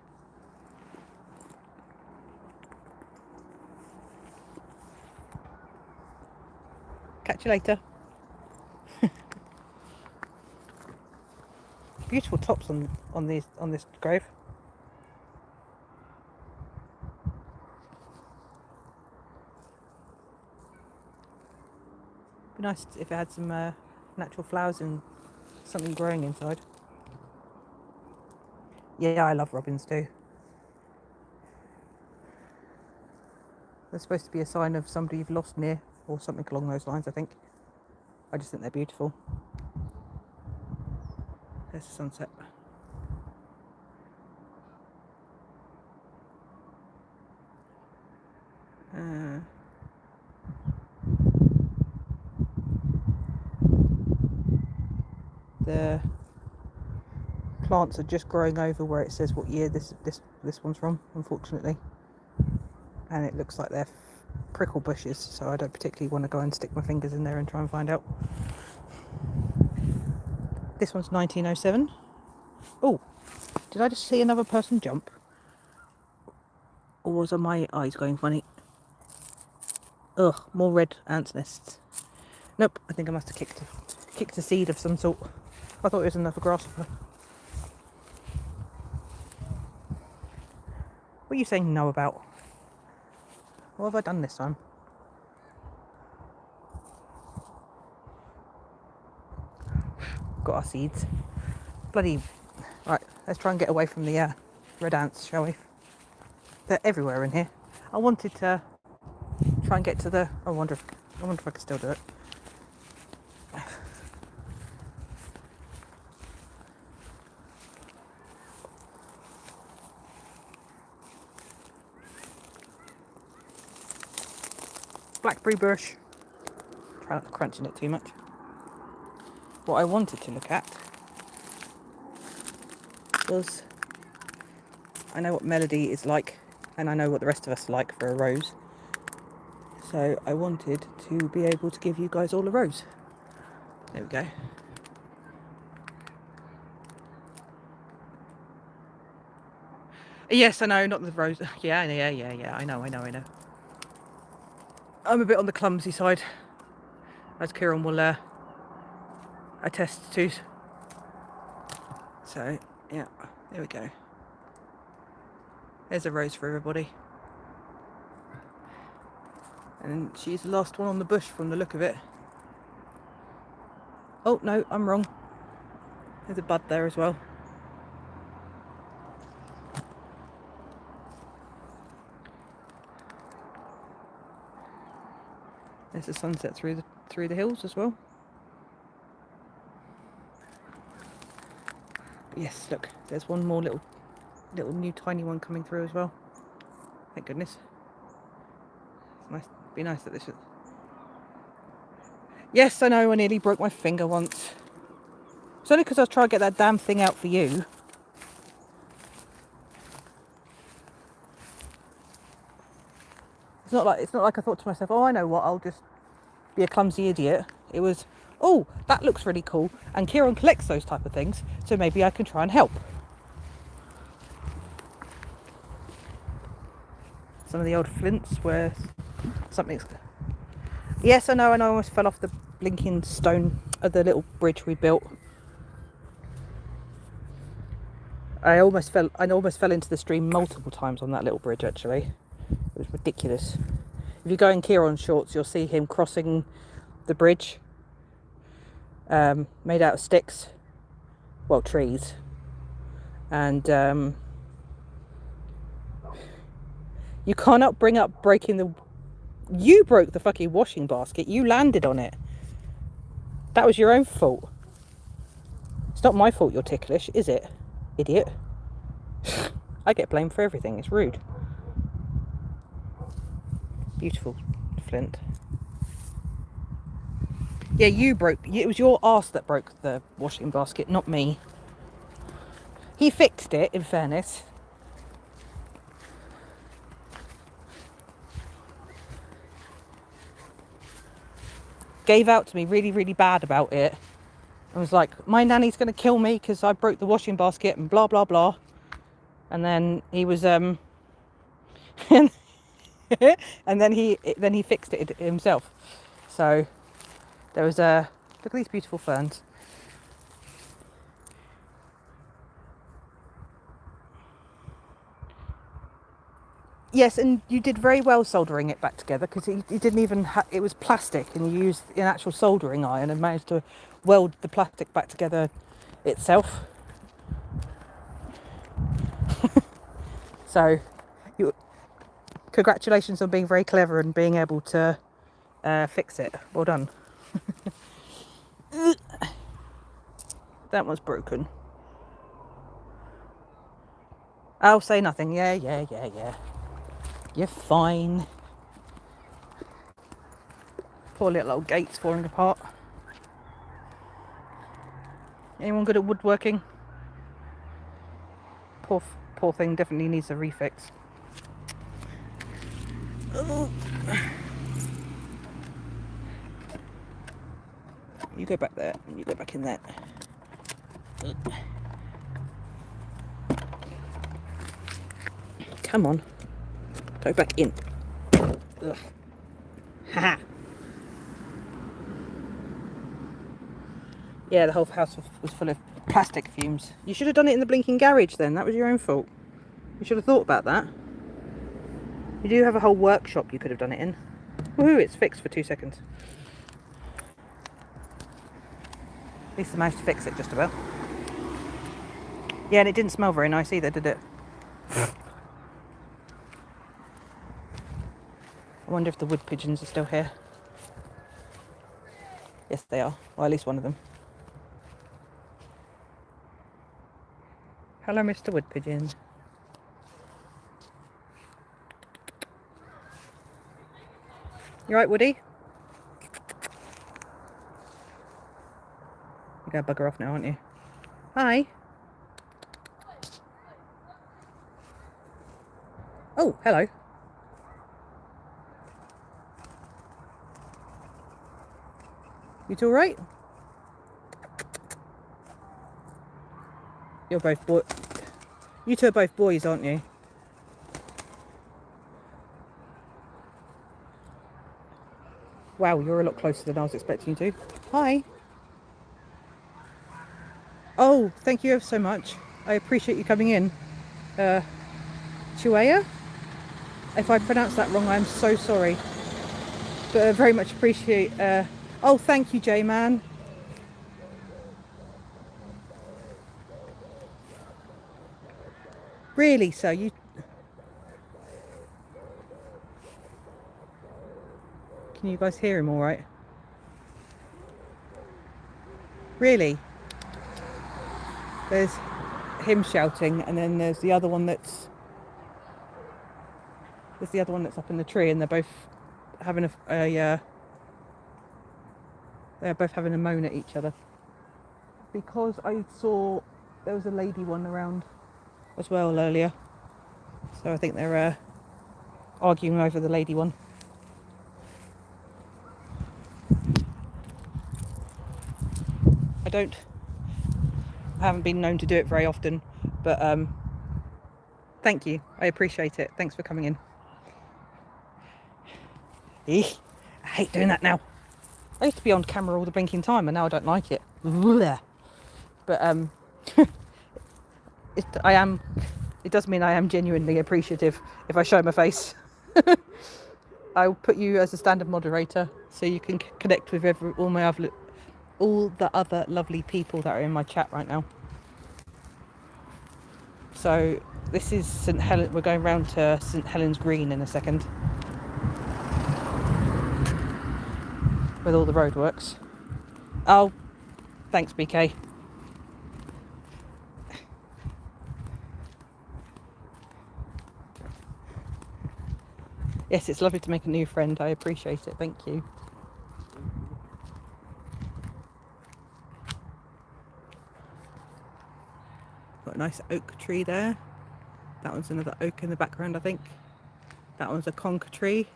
Catch you later. Beautiful tops on this grove. Be nice if it had some natural flowers and something growing inside. Yeah, I love robins too. They're supposed to be a sign of somebody you've lost near, or something along those lines, I think. I just think they're beautiful. There's the sunset. The plants are just growing over where it says what year this one's from, unfortunately. And it looks like they're prickle bushes, so I don't particularly want to go and stick my fingers in there and try and find out. This one's 1907. Oh, did I just see another person jump? Or was my eyes going funny? Ugh, more red ants nests. Nope, I think I must have kicked a seed of some sort. I thought it was another grasshopper. What are you saying no about? What have I done this time? Got our seeds. Bloody... Right, let's try and get away from the red ants, shall we? They're everywhere in here. I wanted to try and get to the... I wonder if I can still do it. Blackberry bush. Try not to crunch in it too much. What I wanted to look at was... I know what Melody is like, and I know what the rest of us like for a rose. So I wanted to be able to give you guys all a rose. There we go. Yes, I know, not the rose. Yeah, I know. I'm a bit on the clumsy side, as Kieran will attest to. So, yeah, there we go. There's a rose for everybody. And she's the last one on the bush from the look of it. Oh, no, I'm wrong. There's a bud there as well. There's the sunset through the hills as well. But yes, look, there's one more little new tiny one coming through as well. Thank goodness. It's nice. Be nice that this is... Yes, I know, I nearly broke my finger once. It's only because I was trying to get that damn thing out for you. It's not like I thought to myself, oh, I know what, I'll just be a clumsy idiot. It was, oh, that looks really cool, and Kieran collects those type of things, so maybe I can try and help. Some of the old flints where something's... Yes, I know, and I almost fell off the blinking stone of the little bridge we built. I almost fell into the stream multiple times on that little bridge, actually. It was ridiculous. If you go in Kieran's shorts, you'll see him crossing the bridge, made out of sticks, well, trees, and you cannot bring up breaking the... You broke the fucking washing basket. You landed on it. That was your own fault. It's not my fault you're ticklish, is it, idiot? I get blamed for everything. It's rude. Beautiful, Flint. Yeah, you broke... It was your arse that broke the washing basket, not me. He fixed it, in fairness. Gave out to me really, really bad about it. I was like, my nanny's going to kill me because I broke the washing basket and blah, blah, blah. And then he was... and then he fixed it himself. So there was a... Look at these beautiful ferns. Yes, and you did very well soldering it back together, because you didn't even it was plastic, and you used an actual soldering iron and managed to weld the plastic back together itself. So, congratulations on being very clever and being able to fix it. Well done. That one's broken. I'll say nothing. Yeah. You're fine. Poor little old gate's falling apart. Anyone good at woodworking? Poor thing definitely needs a refix. Oh. You go back there, and you go back in there. Come on. Go back in. Ugh. Ha! Yeah, the whole house was full of plastic fumes. You should have done it in the blinking garage then. That was your own fault. You should have thought about that. You do have a whole workshop you could have done it in. Woohoo, it's fixed for 2 seconds. At least I managed to fix it just about. Yeah, and it didn't smell very nice either, did it? I wonder if the wood pigeons are still here. Yes, they are. Or at least one of them. Hello, Mr. Wood Pigeon. You right, Woody? You're going to bugger off now, aren't you? Hi. Oh, hello. You two all right? You're both boys. You two are both boys, aren't you? Wow, you're a lot closer than I was expecting you to. Hi. Oh, thank you ever so much. I appreciate you coming in. Chuea? If I pronounce that wrong, I'm so sorry. But I very much appreciate... Oh, thank you, J-Man. Really, sir? You... Can you guys hear him all right? Really? There's him shouting, and then there's the other one that's... There's the other one that's up in the tree, and they're both having they're both having a moan at each other. Because I saw there was a lady one around as well earlier. So I think they're arguing over the lady one. I haven't been known to do it very often, but thank you. I appreciate it. Thanks for coming in. I hate doing that now. I used to be on camera all the blinking time, and now I don't like it. But it does mean I am genuinely appreciative if I show my face. I'll put you as a standard moderator so you can connect with all the other lovely people that are in my chat right now. So this is St Helen. We're going round to St Helens Green in a second with all the roadworks. Oh, thanks, BK. Yes, it's lovely to make a new friend. I appreciate it. Thank you. Got a nice oak tree there. That one's another oak in the background, I think. That one's a conker tree.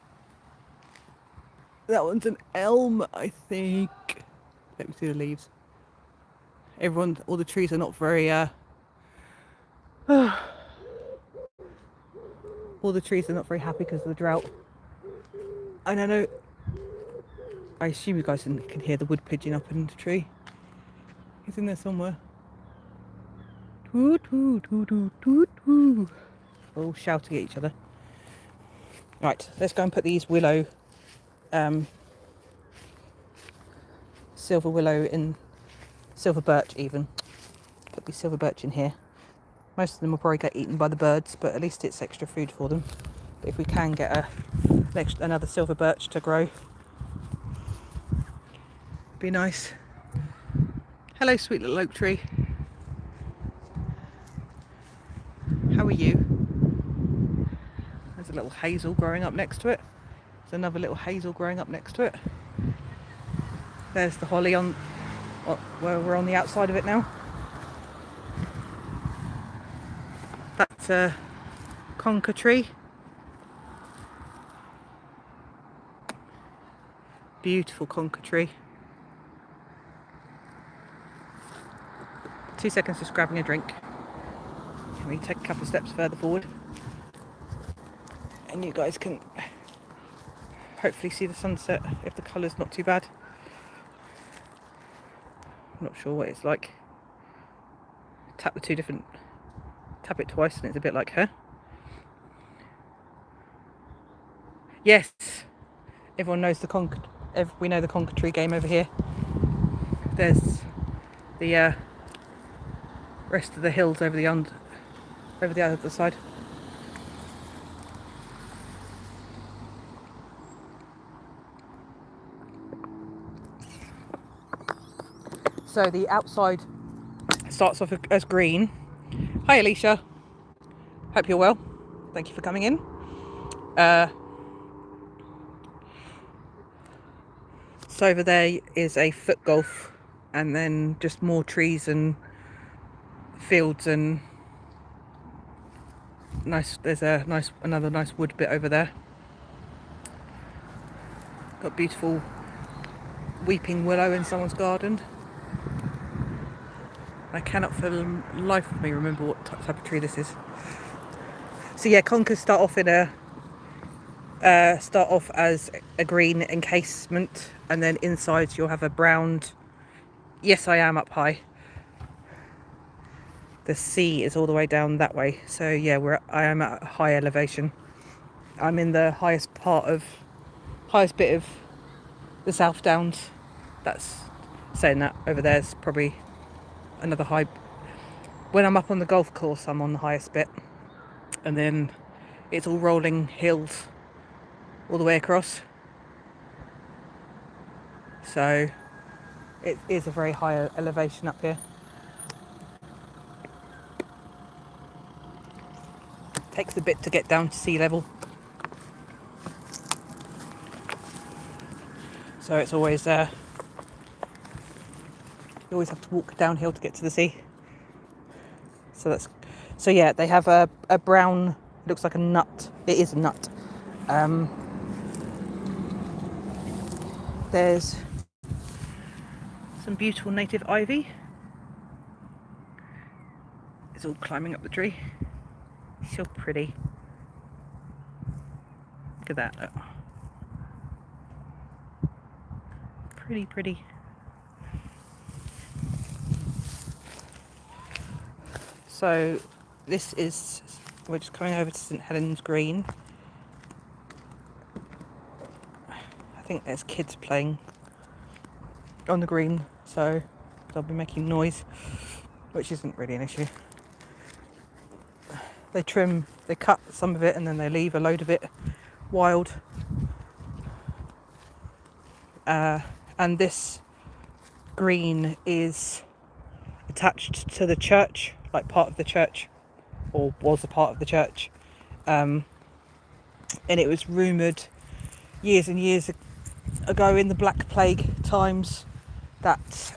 That one's an elm, I think. Let me see the leaves. All the trees are not very, all the trees are not very happy because of the drought. And I know, I assume you guys can hear the wood pigeon up in the tree. He's in there somewhere. Toot, toot, toot, toot, toot, toot. All shouting at each other. Right, let's go and put these silver willow in, silver birch even. Put these silver birch in here. Most of them will probably get eaten by the birds, but at least it's extra food for them. But if we can get another silver birch to grow, be nice. Hello, sweet little oak tree. How are you? There's a little hazel growing up next to it. There's another little hazel growing up next to it. There's the holly where we're on the outside of it now. That's a conker tree. Beautiful conker tree. 2 seconds just grabbing a drink. Let me take a couple of steps further forward. And you guys can hopefully see the sunset if the colour's not too bad. I'm not sure what it's like. Tap it twice and it's a bit like her. Yes, everyone knows we know the conker tree game over here. There's the rest of the hills over the other side. So the outside starts off as green. Hi Alicia, hope you're well. Thank you for coming in. So over there is a foot golf, and then just more trees and fields and nice. There's another nice wood bit over there. Got beautiful weeping willow in someone's garden. I cannot for the life of me remember what type of tree this is. So yeah, conkers start off as a green encasement, and then inside you'll have a browned. Yes, I am up high. The sea is all the way down that way, so yeah, I am at a high elevation. I'm in the highest bit of the South Downs. That's saying that. Over there's probably another high. When I'm up on the golf course, I'm on the highest bit, and then it's all rolling hills all the way across. So it is a very high elevation up here. Takes a bit to get down to sea level. So it's always you always have to walk downhill to get to the sea. So yeah, they have a brown, looks like a nut. It is a nut. There's some beautiful native ivy. It's all climbing up the tree. So pretty. Look at that. Oh. Pretty. So we're just coming over to St Helens Green. think there's kids playing on the green, so they'll be making noise, which isn't really an issue. They cut some of it and then they leave a load of it wild. And this green is attached to the church, like part of the church, or was a part of the church. And it was rumoured years and years ago in the Black Plague times that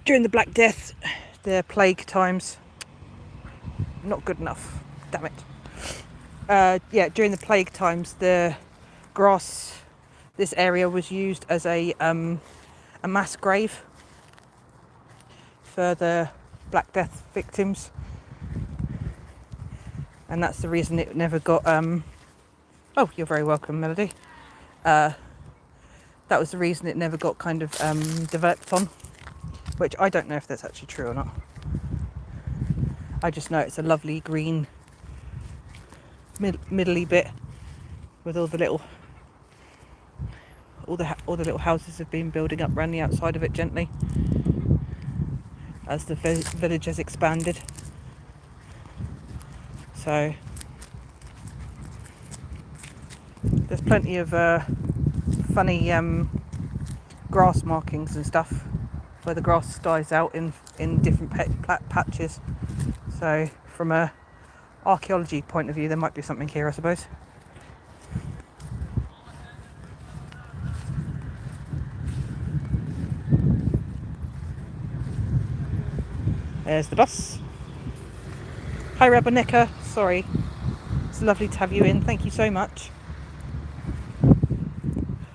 during the Black Death, the plague times, not good enough, damn it. During the plague times, the grass, this area was used as a mass grave for the Black Death victims, and that's the reason it never got. Oh, you're very welcome, Melody. That was the reason it never got kind of developed on, which I don't know if that's actually true or not. I just know it's a lovely green middly bit with all the little houses have been building up around the outside of it gently as the village has expanded. So there's plenty of funny grass markings and stuff where the grass dies out in different patches. So from a archaeology point of view, there might be something here, I suppose. There's the bus. Hi Rabonica, sorry. It's lovely to have you in, thank you so much.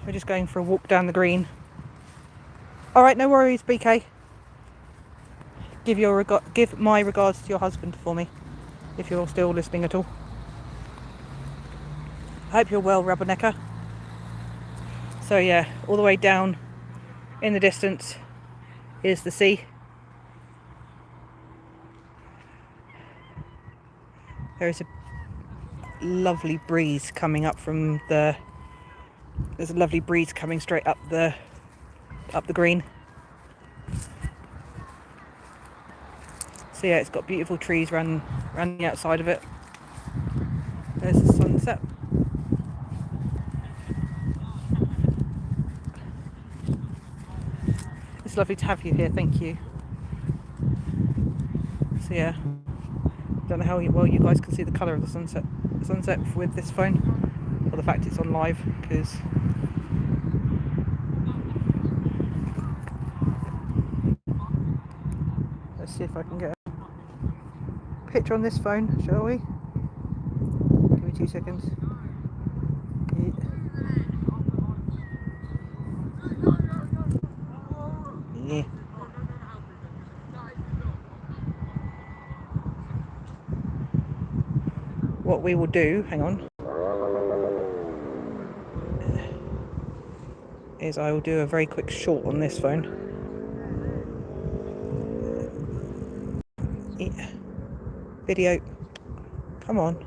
We're just going for a walk down the green. Alright, no worries, BK. Give my regards to your husband for me, if you're still listening at all. I hope you're well, Rabonica. So yeah, all the way down in the distance is the sea. There is a lovely breeze coming up from there's a lovely breeze coming straight up the green. So yeah, it's got beautiful trees around the outside of it. There's the sunset. It's lovely to have you here, thank you. So yeah, don't know how well you guys can see the colour of the sunset with this phone, or the fact it's on live, because let's see if I can get a picture on this phone, shall we? Give me 2 seconds. Yeah. What we will do, hang on, is I will do a very quick short on this phone. Yeah. Video. Come on.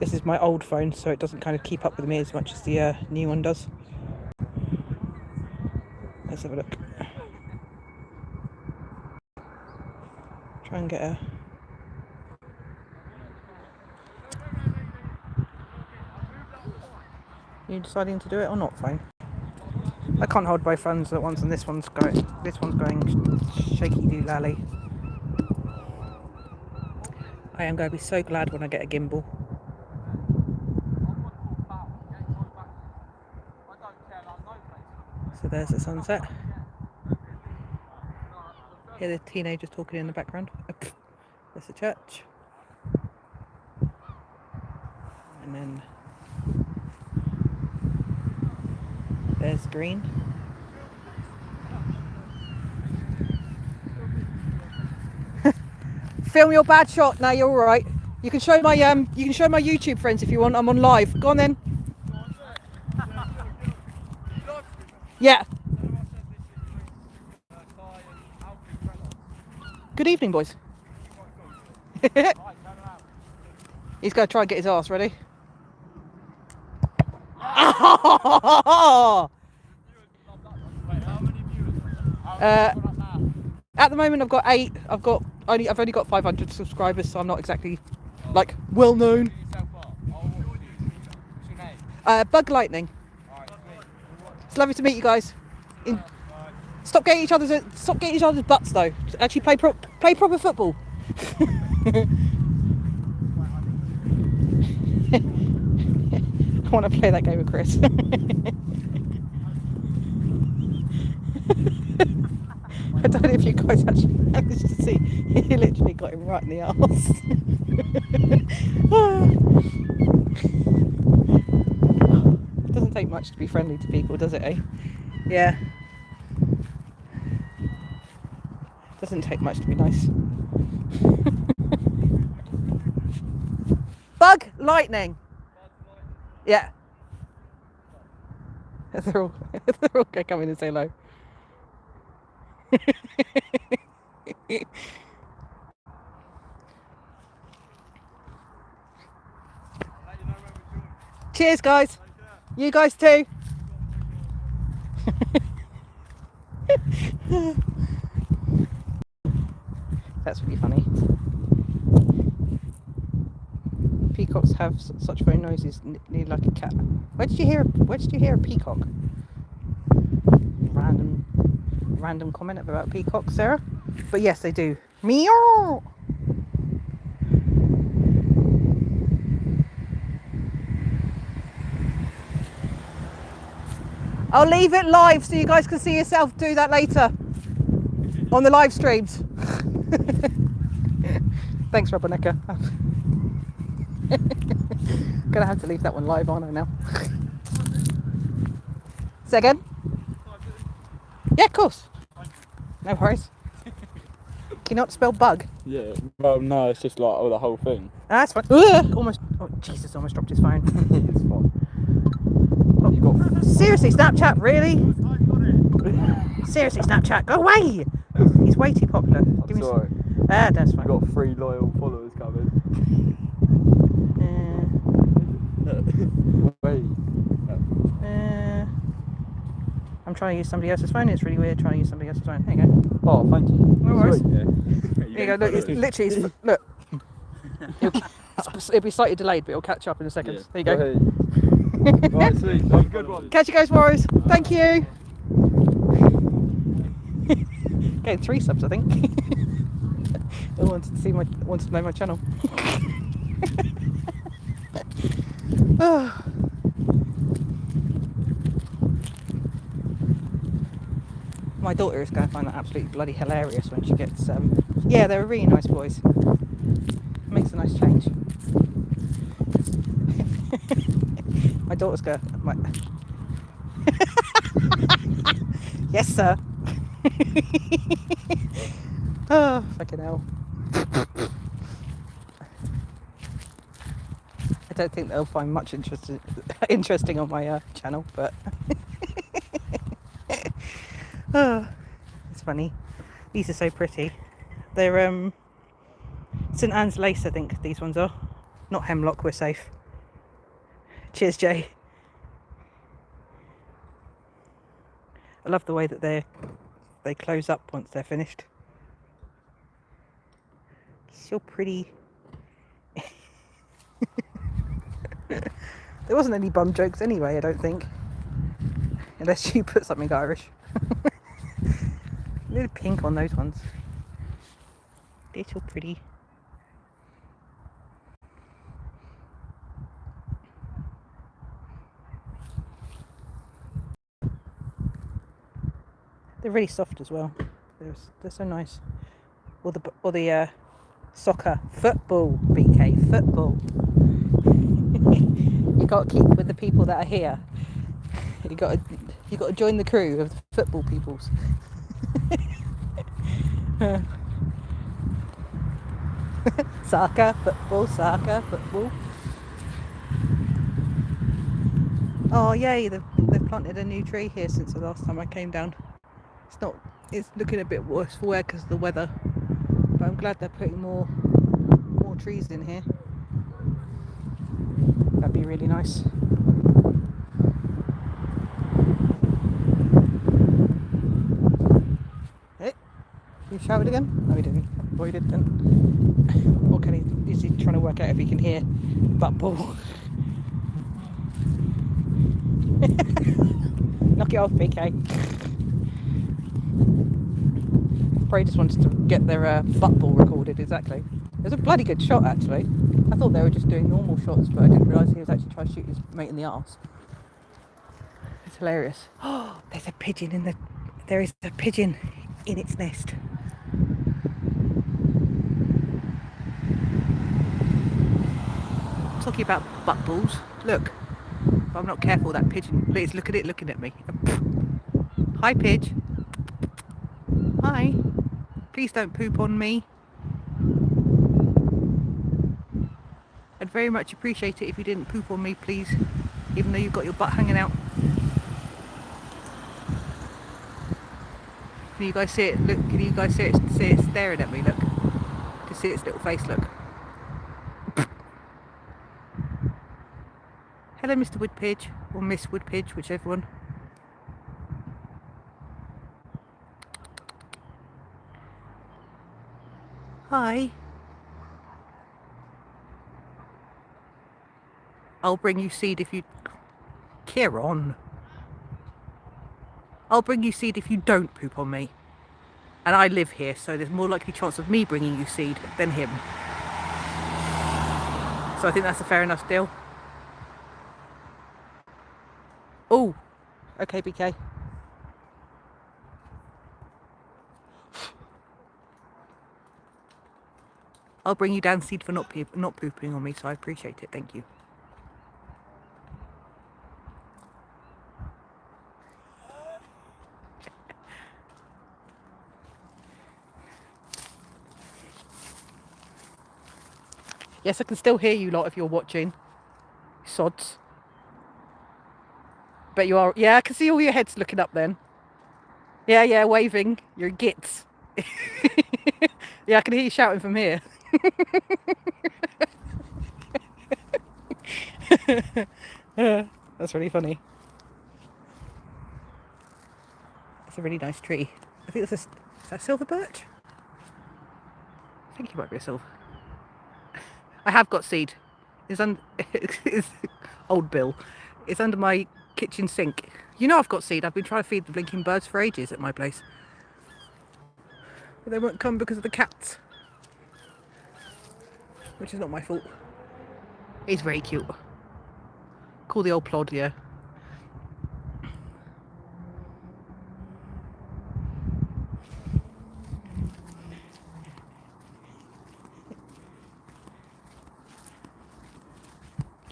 This is my old phone, so it doesn't kind of keep up with me as much as the new one does. Let's have a look. Try and get a... You deciding to do it or not, phone? I can't hold both phones at once, and this one's going shaky do lally. I am going to be so glad when I get a gimbal. So there's the sunset. Hear the teenagers talking in the background. There's the church. And then there's green. Film your bad shot. Now you're all right. You can show my YouTube friends if you want. I'm on live. Go on then. Yeah. Good evening, boys. He's going to try and get his arse ready. At the moment, I've got 8. I've only got 500 subscribers, so I'm not exactly like well known. Bug Lightning. It's lovely to meet you guys. Stop getting each other's butts though. Actually, play proper football. I want to play that game with Chris. I don't know if you guys actually managed to see. He literally got him right in the arse. It doesn't take much to be friendly to people, does it, eh? Yeah. Doesn't take much to be nice. Bug Lightning. Yeah. They're all going to come in and say hello. Cheers, guys. You guys too. That's really funny. Peacocks have such funny noises, nearly like a cat. Where did you hear a peacock? Random comment about peacocks, Sarah. But yes, they do. Meow. I'll leave it live so you guys can see yourself do that later on the live streams. Thanks, Robonecker. Gonna have to leave that one live, aren't I now? Say again? Yeah, of course. No worries. Can you not spell bug? Yeah, well, no, it's just like the whole thing. That's fine. Almost. Oh, Jesus, almost dropped his phone. It's fine. Oh, you got. Seriously, Snapchat, really? Seriously, Snapchat, go away! He's way too popular. Give me sorry. some. That's fine. We've got 3 loyal followers coming. Wait. I'm trying to use somebody else's phone. It's really weird trying to use somebody else's phone. There you go. Oh, thank you. No worries. Yeah. There you go. Look, it's literally. Look. It'll be slightly delayed, but it'll catch up in a second. Yeah. There you go. Right, sweet. Have a good one. Catch you guys, Warriors. Thank you. Getting 3 subs, I think. I wanted to know my channel. Oh. My daughter is going to find that absolutely bloody hilarious when she gets. Yeah, they're really nice boys. It makes a nice change. My daughter's going. Yes, sir. Oh, fucking hell. I don't think they'll find much interesting on my channel, but oh, it's funny. These are so pretty. They're St Anne's Lace, I think these ones are. Not Hemlock, we're safe. Cheers, Jay. I love the way that they close up once they're finished. So pretty. There wasn't any bum jokes anyway, I don't think. Unless you put something Irish. A little pink on those ones. They're so pretty. They're really soft as well. They're so nice. Or the soccer, football, BK, football. You got to keep with the people that are here. You got to join the crew of the football peoples. Soccer, football. Oh yay! They've planted a new tree here since the last time I came down. It's looking a bit worse for wear because of the weather, but I'm glad they're putting more trees in here. That'd be really nice. shouted again? No, he didn't. Or he didn't. Or can he? Is he trying to work out if he can hear butt ball? Knock it off, BK. Probably just wanted to get their butt ball recorded, exactly. It was a bloody good shot, actually. I thought they were just doing normal shots, but I didn't realise he was actually trying to shoot his mate in the arse. It's hilarious. Oh, there's a pigeon in the... There is a pigeon in its nest. Talking about butt balls. Look. If I'm not careful, that pigeon... Please, look at it looking at me. Hi, Pidge. Hi. Please don't poop on me. I'd very much appreciate it if you didn't poop on me, please. Even though you've got your butt hanging out. Can you guys see it? Look, can you guys see it staring at me? Look. Just see its little face, look. Hello, Mr. Woodpidge. Or Miss Woodpidge, whichever one. Hi. I'll bring you seed if you... Kieran. I'll bring you seed if you don't poop on me. And I live here, so there's more likely chance of me bringing you seed than him. So I think that's a fair enough deal. Oh, okay, BK. I'll bring you down seed for not pooping on me, so I appreciate it. Thank you. Yes, I can still hear you lot if you're watching. Sods. Bet you are. Yeah, I can see all your heads looking up then. Yeah, waving. You're gits. Yeah, I can hear you shouting from here. That's really funny. It's a really nice tree. I think is that silver birch? I think it might be a silver. I have got seed. It's old Bill. It's under my kitchen sink. You know I've got seed. I've been trying to feed the blinking birds for ages at my place. But they won't come because of the cats. Which is not my fault. He's very cute. Call the old plod, yeah.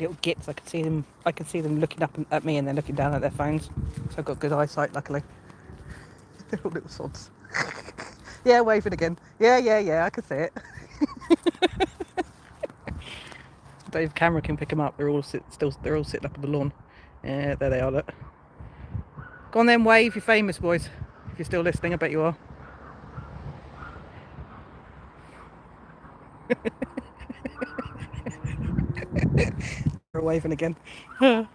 Little gits, I can see them looking up at me and then looking down at their phones. So I've got good eyesight, luckily. They're all little sods. Yeah, waving again. Yeah, I can see it. Dave camera can pick them up. They're all sitting up on the lawn. Yeah, there they are, look. Go on then, wave, you're famous, boys. If you're still listening, I bet you are. They're waving again. It's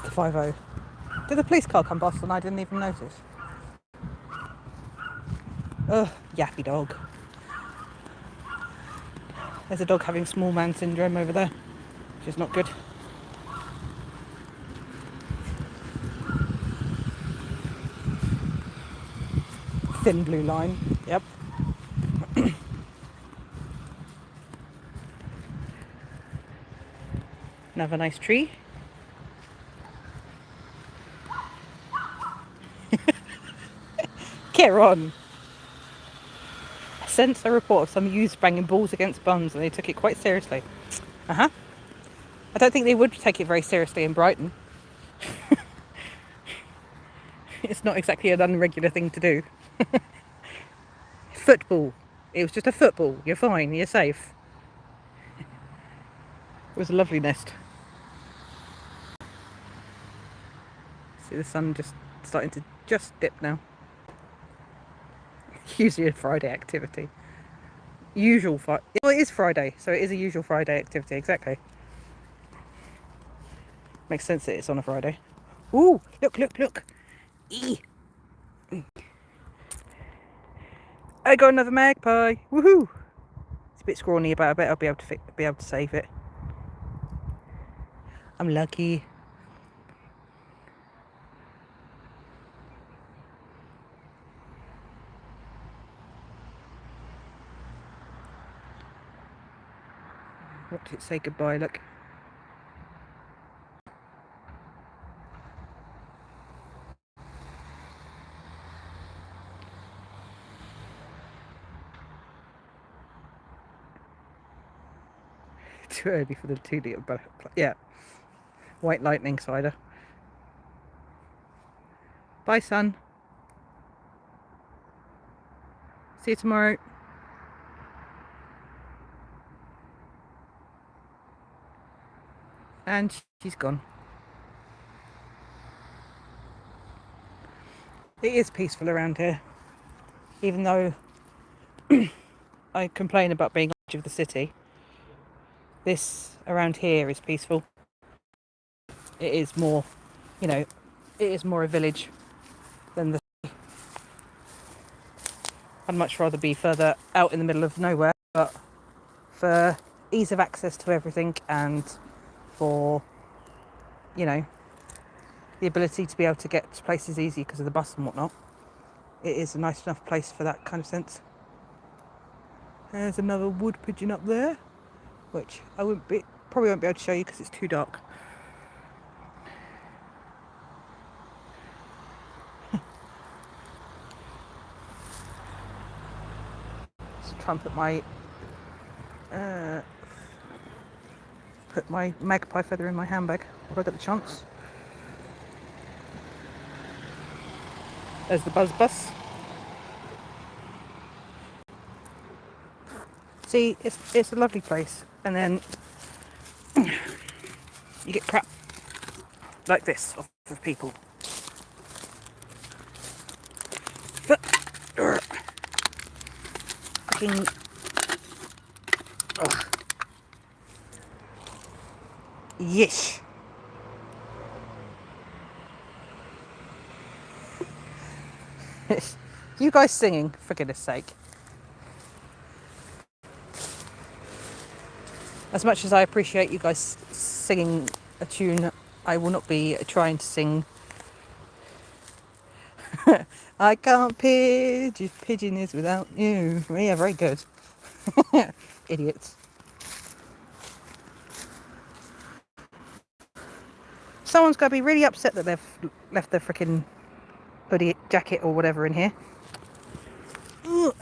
the 5-0. Did the police car come past and I didn't even notice? Ugh, yappy dog. There's a dog having small man syndrome over there, which is not good. Thin blue line, yep. Another nice tree. Get on. I sent a report of some youths banging balls against bums and they took it quite seriously. I don't think they would take it very seriously in Brighton. It's not exactly an unregular thing to do. Football. It was just a football. You're fine. You're safe. It was a lovely nest. See the sun just starting to just dip now. Usually a Friday activity. usual Friday. Well, it is Friday, so it is a usual Friday activity. Exactly. Makes sense that it's on a Friday. Ooh, look, look, look. Eee. I got another magpie. Woohoo! It's a bit scrawny, but I bet I'll be able to save it. I'm lucky. What did it say goodbye? Look. Too early for the 2 litre butterfly. Yeah. White lightning cider. Bye, son. See you tomorrow. And she's gone. It is peaceful around here. Even though I complain about being on the edge of the city, this around here is peaceful. It is more, you know, it is more a village than the city. I'd much rather be further out in the middle of nowhere, but for ease of access to everything and for, you know, the ability to be able to get to places easy because of the bus and whatnot, it is a nice enough place for that kind of sense. There's another wood pigeon up there, which I probably won't be able to show you because it's too dark. Just try and put my magpie feather in my handbag if I get the chance. There's the buzz bus. See, it's a lovely place, and then you get crap like this off of people. Fucking. Ugh. Yes. You guys singing, for goodness sake. As much as I appreciate you guys singing a tune, I will not be trying to sing. I can't pigeon if pigeon is without you. Yeah, very good. Idiots. Someone's got to be really upset that they've left their freaking hoodie, jacket or whatever in here. Ugh.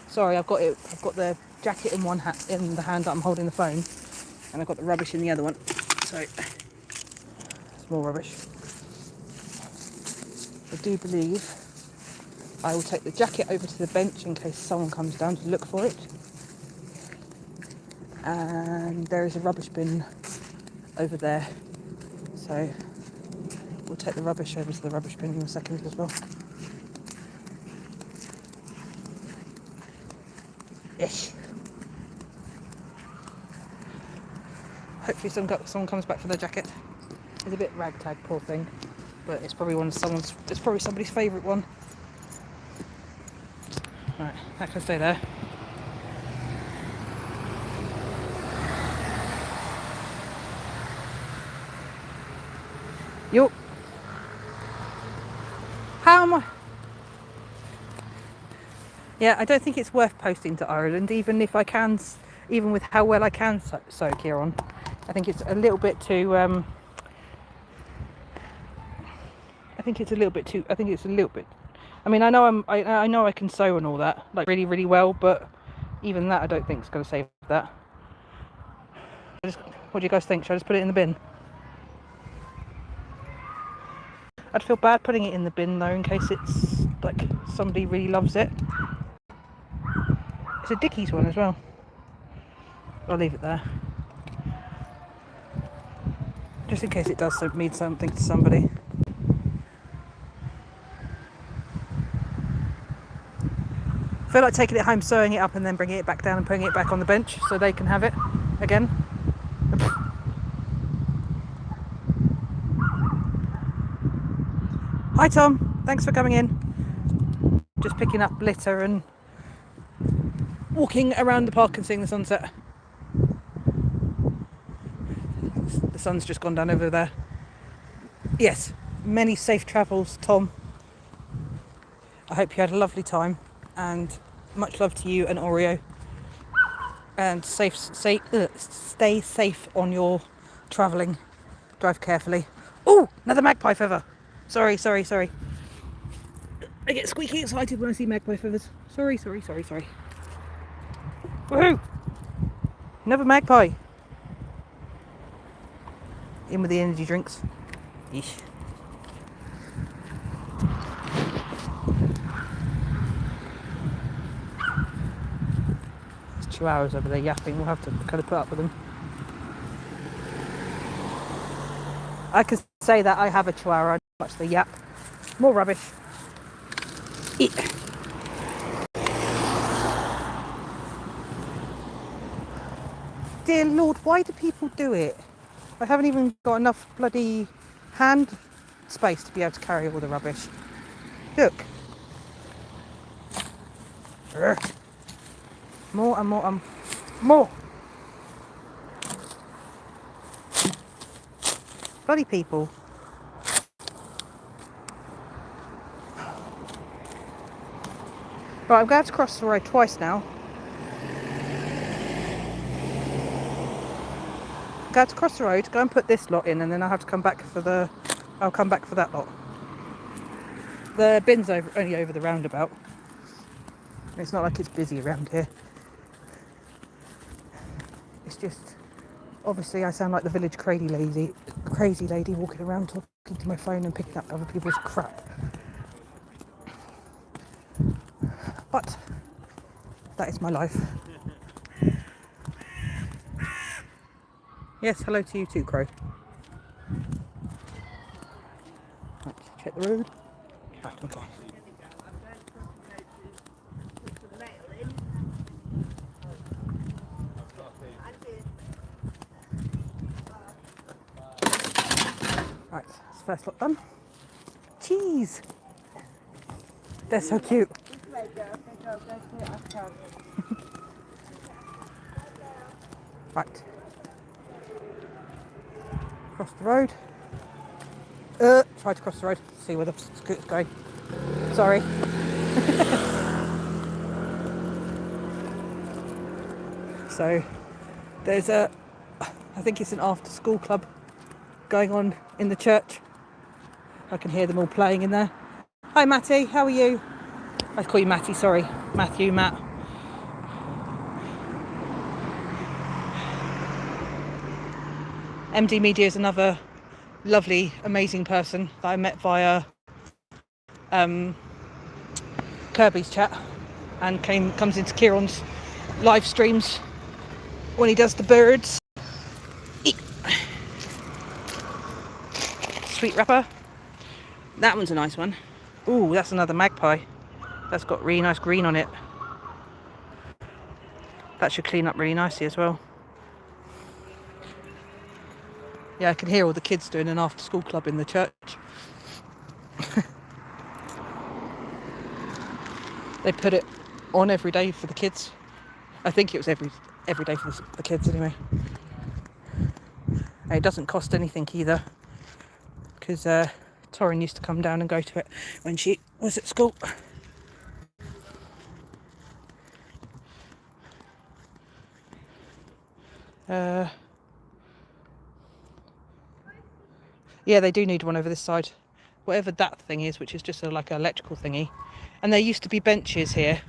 Sorry, I've got the jacket in in the hand that I'm holding the phone, and I've got the rubbish in the other one. So it's more rubbish. I do believe I will take the jacket over to the bench in case someone comes down to look for it. And there is a rubbish bin over there, so we'll take the rubbish over to the rubbish bin in a second as well. Ish. Hopefully someone comes back for their jacket. It's a bit ragtag, poor thing, but it's probably somebody's favourite one. Right, that can stay there. Yo. How am I? Yeah, I don't think it's worth posting to Ireland, even if I can, even with how well I can sew Kieran. I think it's a little bit too. I think it's a little bit. I mean, I know I know I can sew and all that, like really, really well, but even that I don't think is going to save that. What do you guys think? Should I just put it in the bin? I'd feel bad putting it in the bin though, in case it's like somebody really loves it. It's a Dickies one as well. I'll leave it there, just in case it does mean something to somebody. I feel like taking it home, sewing it up, and then bringing it back down and putting it back on the bench so they can have it again. Hi Tom, thanks for coming in. Just picking up litter and walking around the park and seeing the sunset. The sun's just gone down over there. Yes, many safe travels, Tom. I hope you had a lovely time, and much love to you and Oreo. And stay safe on your travelling. Drive carefully. Oh, another magpie feather. Sorry. I get squeaky excited when I see magpie feathers. Sorry. Woohoo! Another magpie. In with the energy drinks. Yeesh. There's 2 hours over there yapping. We'll have to kind of put up with them. I could say that I have a chihuahua. I don't watch the yap. More rubbish. Eat. Dear Lord, why do people do it? I haven't even got enough bloody hand space to be able to carry all the rubbish. Look. Urgh. More and more. Bloody people. Right, I'm going to cross the road twice now. I'm going to cross the road, go and put this lot in, and then I'll have to come back for that lot. The bin's only over the roundabout. It's not like it's busy around here. It's just, obviously I sound like the village crazy lady walking around talking to my phone and picking up other people's crap. But that is my life. Yes, hello to you too, Crow. Right, check the road. Right, okay. Right, that's the first lot done. Cheese! They're so cute. Right. Cross the road. Try to cross the road. See where the scooter's going. Sorry. So there's I think it's an after school club going on in the church. I can hear them all playing in there. Hi Matty, how are you? I call you Matty, sorry. Matthew, Matt. MD Media is another lovely, amazing person that I met via Kirby's chat, and comes into Kieran's live streams when he does the birds. Eek. Sweet wrapper. That one's a nice one. Ooh, that's another magpie. That's got really nice green on it. That should clean up really nicely as well. Yeah, I can hear all the kids doing an after school club in the church. They put it on every day for the kids. I think it was every day for the kids anyway. And it doesn't cost anything either, because Torrin used to come down and go to it when she was at school. Yeah, they do need one over this side. Whatever that thing is, which is just like an electrical thingy. And there used to be benches here.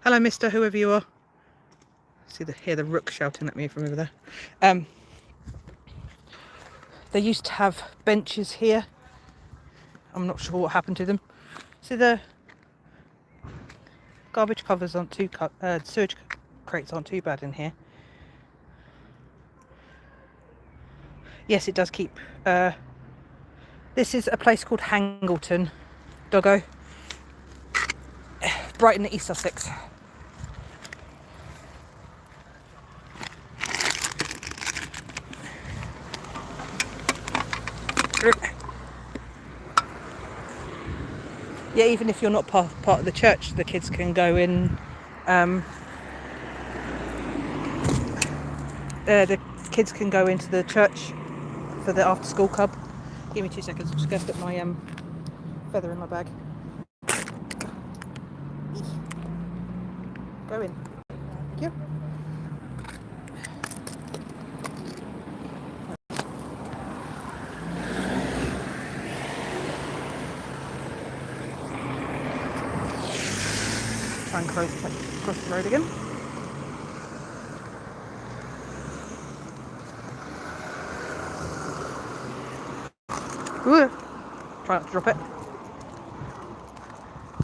Hello, mister, whoever you are. Hear the rook shouting at me from over there. They used to have benches here. I'm not sure what happened to them. See, the garbage covers aren't too sewage crates aren't too bad in here. Yes, it does keep. This is a place called Hangleton, Doggo. Brighton, East Sussex. Yeah, even if you're not part of the church, the kids can go in. The kids can go into the church for the after school club. Give me 2 seconds. I'm just going to put my feather in my bag. Go in. Thank you. Try and cross the road again. Ooh. Try not to drop it.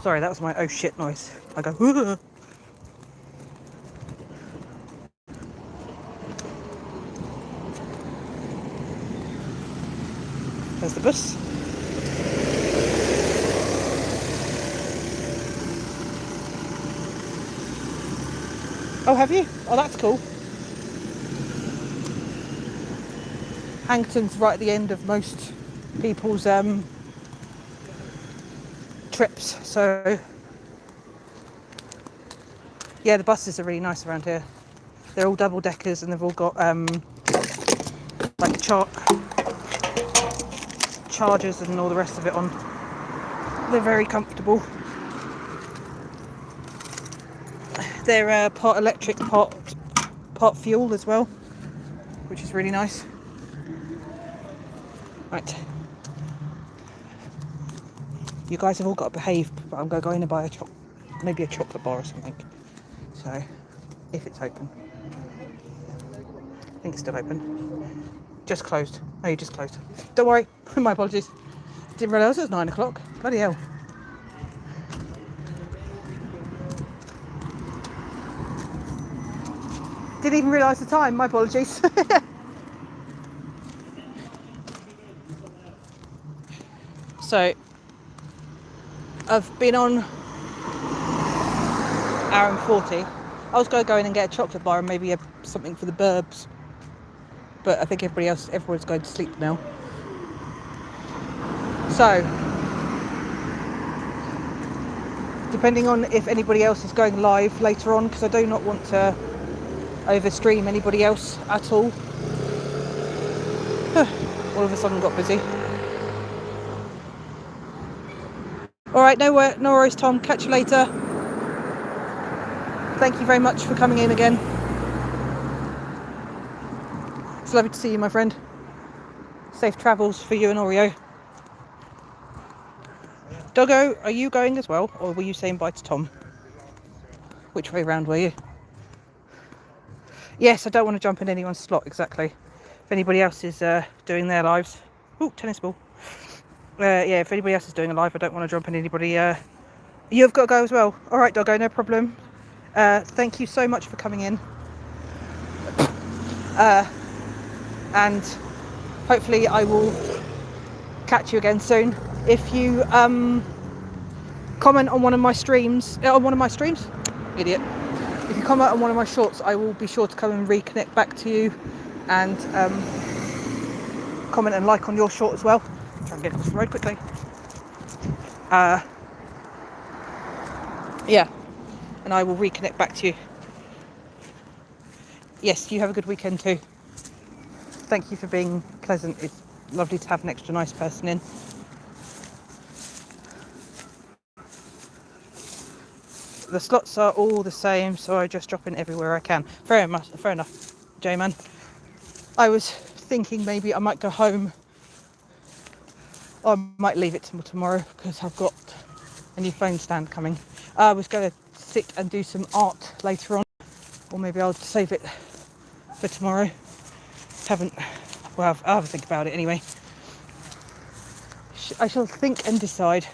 Sorry, that was my oh shit noise. I go, ooh. There's the bus. Oh, have you? Oh, that's cool. Hangton's right at the end of most people's trips, so yeah, the buses are really nice around here. They're all double deckers and they've all got like chargers and all the rest of it on. They're very comfortable. They're part electric, part fuel as well, which is really nice. Right, you guys have all got to behave, but I'm going to go in and buy maybe a chocolate bar or something. So, if it's open. I think it's still open. Just closed. Oh, you just closed. Don't worry. My apologies. Didn't realise it was 9 o'clock. Bloody hell. Didn't even realise the time. My apologies. So, I've been on hour and 40. I was going to go in and get a chocolate bar and maybe something for the burbs. But I think everyone's going to sleep now. So, depending on if anybody else is going live later on, because I do not want to overstream anybody else at all. All of a sudden got busy. Alright, no worries, Tom. Catch you later. Thank you very much for coming in again. It's lovely to see you, my friend. Safe travels for you and Oreo. Doggo, are you going as well, or were you saying bye to Tom? Which way round were you? Yes, I don't want to jump in anyone's slot, exactly. If anybody else is doing their lives... Ooh, tennis ball. Yeah, if anybody else is doing a live, I don't want to jump in anybody. You've got to go as well. All right, Doggo, no problem. Thank you so much for coming in. And hopefully I will catch you again soon. If you comment on one of my streams, idiot. If you comment on one of my shorts, I will be sure to come and reconnect back to you and comment and like on your short as well. Try and get across the road quickly. Yeah, and I will reconnect back to you. Yes, you have a good weekend too. Thank you for being pleasant. It's lovely to have an extra nice person in. The slots are all the same, so I just drop in everywhere I can. Fair enough, J-Man. I was thinking maybe I might go home. Or I might leave it till tomorrow because I've got a new phone stand coming. I was going to sit and do some art later on, or maybe I'll save it for tomorrow. I'll have a think about it anyway. I shall think and decide.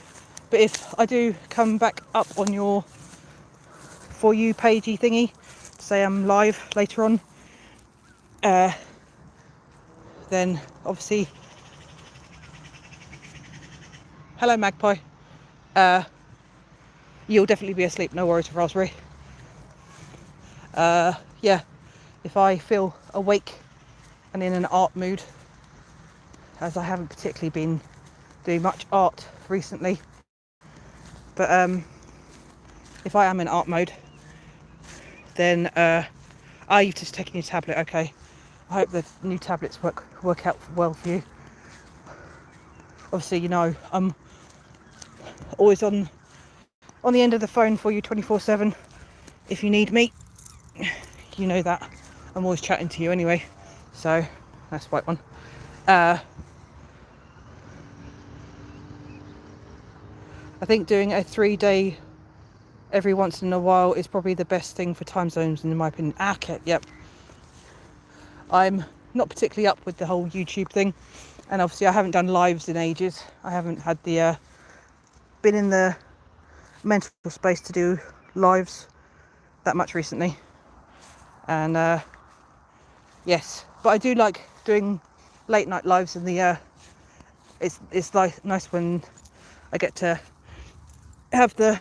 But if I do come back up on your For You pagey thingy, say I'm live later on, then obviously, hello Magpie. You'll definitely be asleep, no worries, Raspberry. Yeah, if I feel awake and in an art mood, as I haven't particularly been doing much art recently, but if I am in art mode, then you've just taken your tablet, okay. I hope the new tablets work out well for you. Obviously, you know, I'm always on the end of the phone for you 24/7. If you need me, you know that. I'm always chatting to you anyway. So, that's the right one. I think doing a 3-day every once in a while is probably the best thing for time zones, in my opinion. Okay, yep. I'm not particularly up with the whole YouTube thing. And obviously I haven't done lives in ages. I haven't had the been in the mental space to do lives that much recently. And yes, but I do like doing late night lives, and it's nice when I get to have the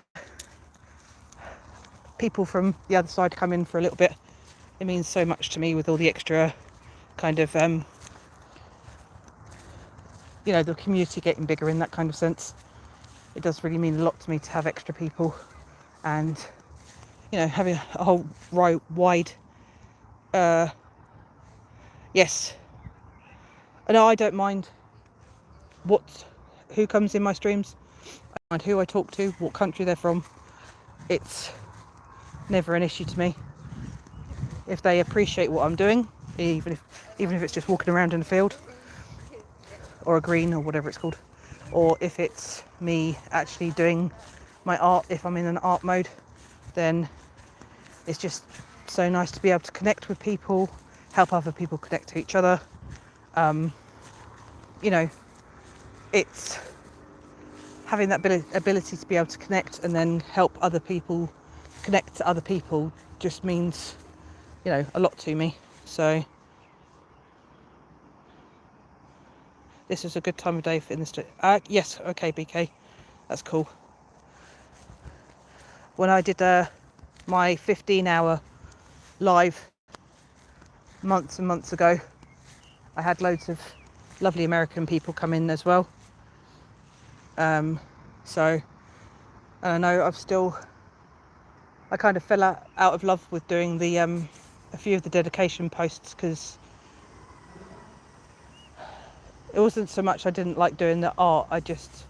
people from the other side come in for a little bit. It means so much to me with all the extra kind of you know, the community getting bigger in that kind of sense. It does really mean a lot to me to have extra people, and you know, having a whole wide yes. No, I don't mind who comes in my streams. I don't mind who I talk to, what country they're from. It's never an issue to me. If they appreciate what I'm doing, even if it's just walking around in a field or a green or whatever it's called, or if it's me actually doing my art, if I'm in an art mode, then it's just so nice to be able to connect with people, help other people connect to each other. You know, it's having that ability to be able to connect and then help other people connect to other people just means, you know, a lot to me. So this is a good time of day for in this. Yes, okay, BK, that's cool. When I did my 15-hour live months and months ago, I had loads of lovely American people come in as well. So, and I know I kind of fell out of love with doing the a few of the dedication posts, because it wasn't so much I didn't like doing the art, I just,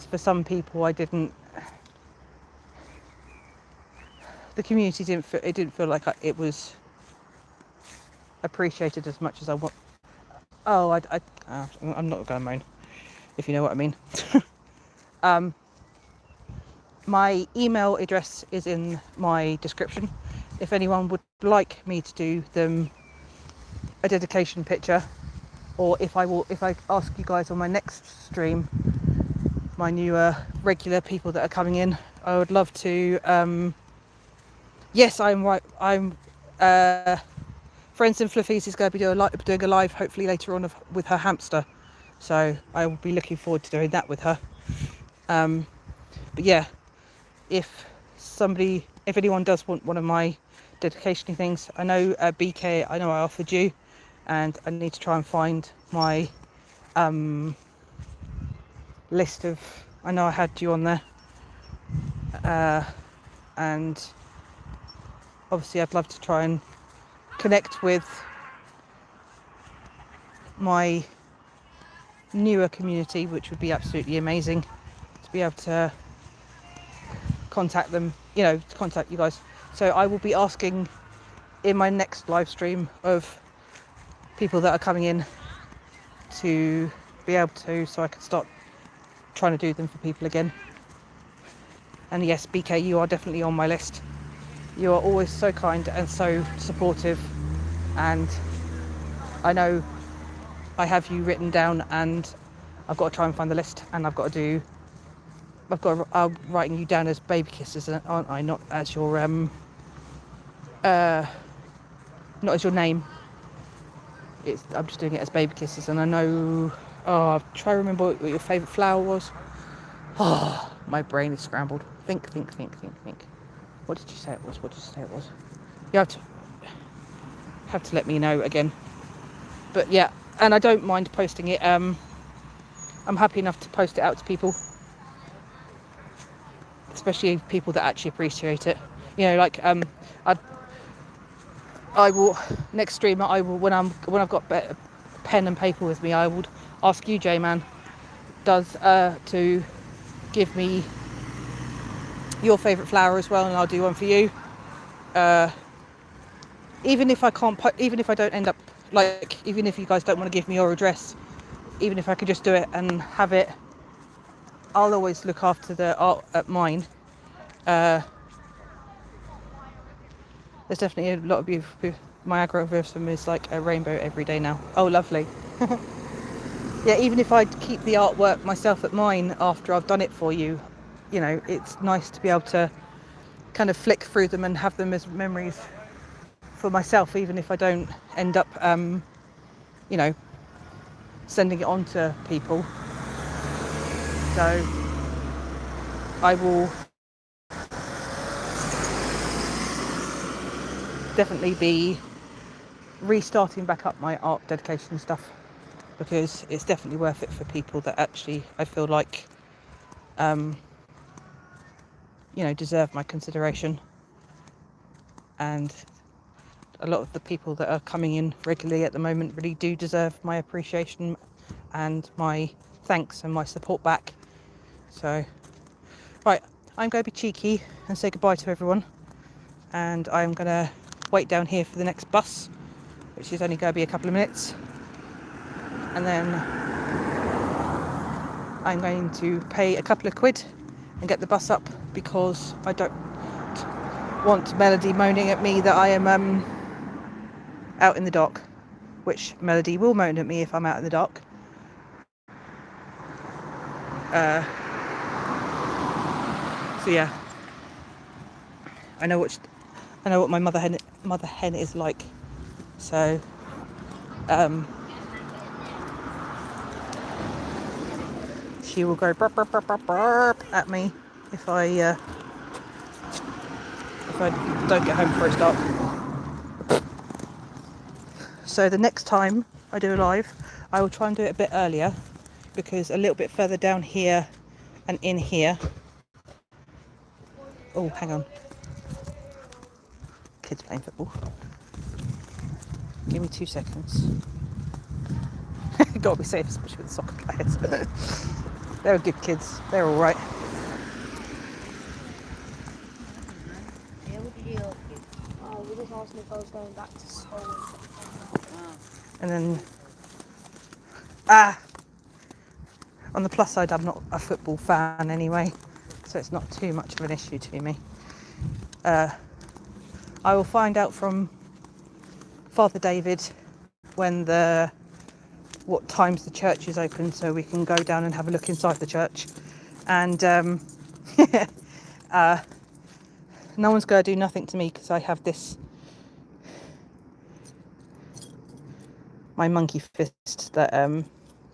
for some people, the community didn't feel like it was appreciated as much as I want. Oh, I'm not going to moan, if you know what I mean. My email address is in my description. If anyone would like me to do them a dedication picture, or if I ask you guys on my next stream, my new regular people that are coming in, I would love to. Yes, I'm right. I'm Friends and Fluffies is going to be doing a live hopefully later on with her hamster, so I will be looking forward to doing that with her. But yeah, if anyone does want one of my dedication things, I know BK, I know I offered you, and I need to try and find my list of, I know I had you on there, and obviously I'd love to try and connect with my newer community, which would be absolutely amazing to be able to contact them, you know, to contact you guys. So I will be asking in my next live stream of people that are coming in to be able to, so I can start trying to do them for people again. And yes, BK, you are definitely on my list. You are always so kind and so supportive, and I know I have you written down, and I've got to try and find the list, and I'm writing you down as baby kisses, aren't I? Not as your not as your name. I'm just doing it as baby kisses, and I know. Oh, I'll try to remember what your favourite flower was. Oh, My brain is scrambled. Think. What did you say it was? You have to let me know again. But yeah, and I don't mind posting it. I'm happy enough to post it out to people, especially people that actually appreciate it. You know, like I will next stream. I will when I've got pen and paper with me. I would ask you, J-Man, to give me your favourite flower as well, and I'll do one for you. Even if I can't, even if I don't end up even if you guys don't want to give me your address, even if I could just do it and have it, I'll always look after the art at mine. There's definitely a lot of beautiful. My agrosperm is like a rainbow every day now. Oh, lovely. Yeah, even if I keep the artwork myself at mine after I've done it for you, you know, it's nice to be able to kind of flick through them and have them as memories for myself, even if I don't end up, you know, sending it on to people. So I will definitely be restarting back up my art dedication stuff, because it's definitely worth it for people that actually I feel like you know, deserve my consideration. And a lot of the people that are coming in regularly at the moment really do deserve my appreciation and my thanks and my support back. So right, I'm going to be cheeky and say goodbye to everyone, and I'm going to wait down here for the next bus, which is only going to be a couple of minutes, and then I'm going to pay a couple of quid and get the bus up, because I don't want Melody moaning at me that I am out in the dark, which Melody will moan at me if I'm out in the dark. So yeah, I know what my mother hen is like. So she will go burp, burp, burp, burp, burp at me if I don't get home before it's dark. So the next time I do a live, I will try and do it a bit earlier, because a little bit further down here and in here. Oh, hang on. Kids playing football. Give me 2 seconds. Gotta be safe, especially with the soccer players. They're good kids. They're all right. We just asked if I was going back to school. And then, on the plus side, I'm not a football fan anyway, so it's not too much of an issue to me. I will find out from Father David what times the church is open, so we can go down and have a look inside the church. And no one's going to do nothing to me, because I have my monkey fist that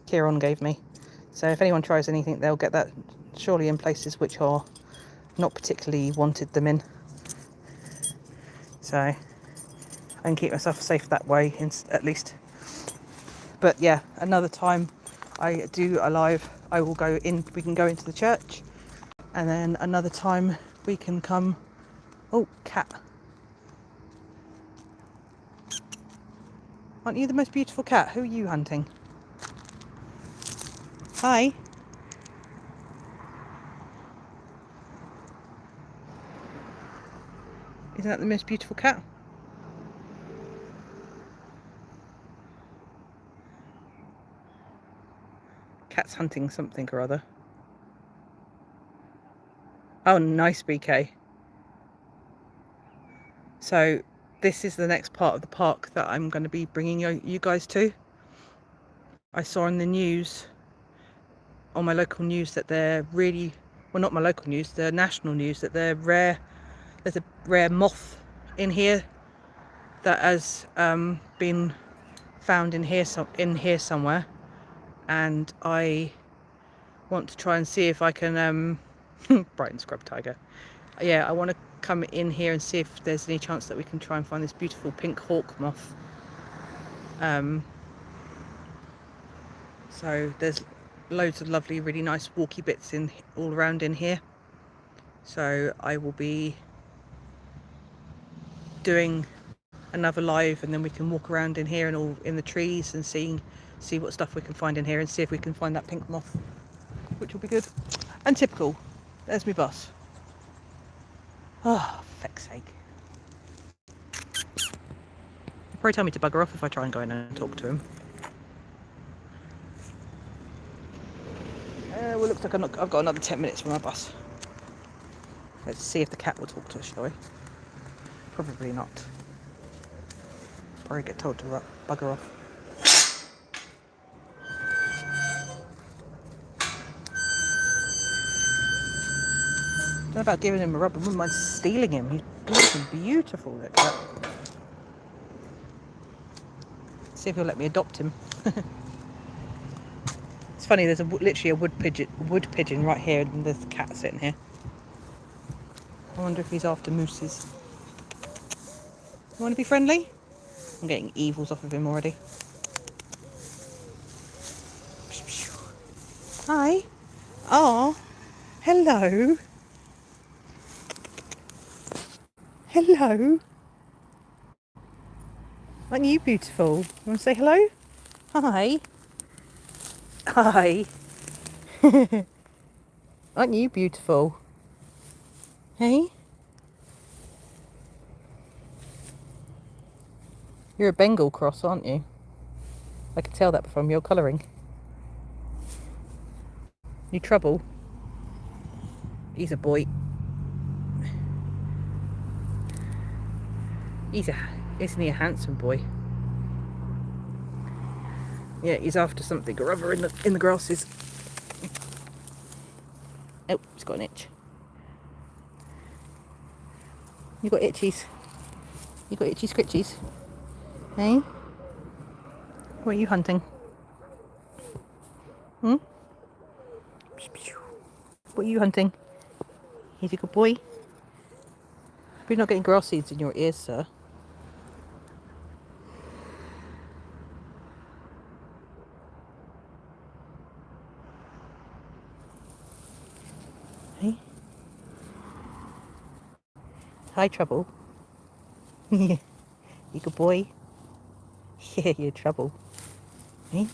Kieran gave me. So if anyone tries anything, they'll get that surely in places which are not particularly wanted them in. So I can keep myself safe that way, at least. But yeah, another time I do a live, I will go in. We can go into the church, and then another time we can come. Oh, cat! Aren't you the most beautiful cat? Who are you hunting? Hi. Isn't that the most beautiful cat? Cat's hunting something or other. Oh, nice, BK. So this is the next part of the park that I'm going to be bringing you guys to. I saw on the news, on my local news, that they're really, well, not my local news, the national news, that there's a rare moth in here that has been found in here somewhere, and I want to try and see if I can Brighton scrub tiger. Yeah, I want to come in here and see if there's any chance that we can try and find this beautiful pink hawk moth. So there's loads of lovely, really nice walky bits in all around in here. So I will be doing another live, and then we can walk around in here and all in the trees and see what stuff we can find in here, and see if we can find that pink moth, which will be good. And typical. There's my bus. Oh, feck's sake. He'll probably tell me to bugger off if I try and go in and talk to him. Well, looks like I've got another 10 minutes for my bus. Let's see if the cat will talk to us, shall we? Probably not. Probably get told to bugger off. Don't know about giving him a rub. I wouldn't mind stealing him. He's beautiful, beautiful, that cat. See if he'll let me adopt him. It's funny, there's literally a wood pigeon right here, and there's a cat sitting here. I wonder if he's after mooses. You want to be friendly? I'm getting evils off of him already. Hi. Oh, hello. Hello. Aren't you beautiful? You want to say hello? Hi. Hi. Aren't you beautiful? Hey? You're a Bengal cross, aren't you? I can tell that from your colouring. You trouble? He's a boy. Isn't he a handsome boy? Yeah, he's after something or other in the grasses. Oh, he's got an itch. You got itchies. You got itchy scritchies. Hey? What are you hunting? Hmm? What are you hunting? He's a good boy. Hope you're not getting grass seeds in your ears, sir. Hey? Hi, Trouble. You good boy? Yeah, you're Trouble. Hey?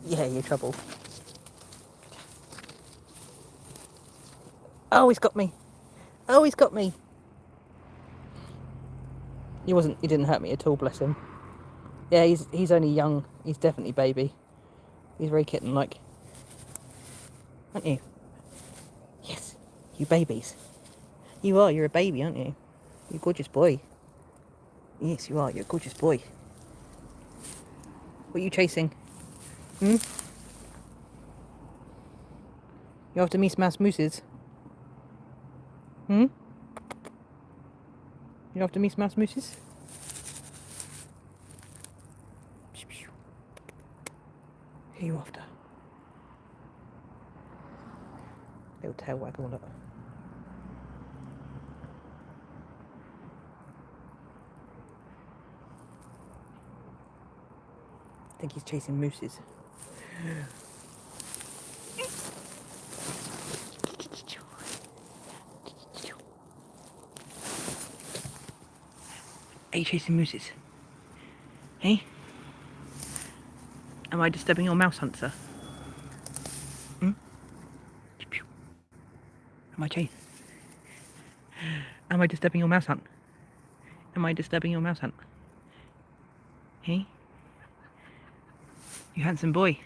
Yeah, you're Trouble. Oh, he's got me. Oh, he's got me. He didn't hurt me at all, bless him. Yeah, he's only young. He's definitely baby. He's very kitten-like. Aren't you? Yes, you babies. You are, you're a baby, aren't you? You're a gorgeous boy. Yes, you are, you're a gorgeous boy. What are you chasing? Hmm? You're after Mies Mouse Mooses? Hmm? You're after Mies Mouse Mooses? Who are you after? Little tail waggle, look. I think he's chasing mooses. Are you chasing mooses? Hey? Am I disturbing your mouse hunt, sir? Hmm? Am I disturbing your mouse hunt? Am I disturbing your mouse hunt? Hey? You handsome boy.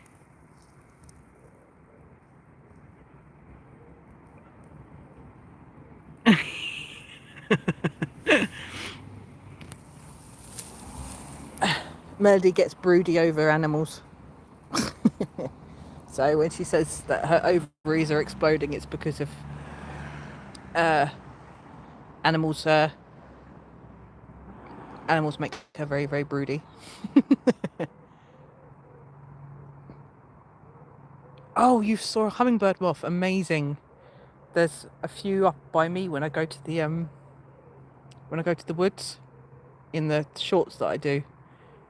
Melody gets broody over animals. So when she says that her ovaries are exploding, it's because of animals Animals make her very, very broody. Oh, you saw a hummingbird moth. Amazing. There's a few up by me when I go to the woods in the shorts that I do.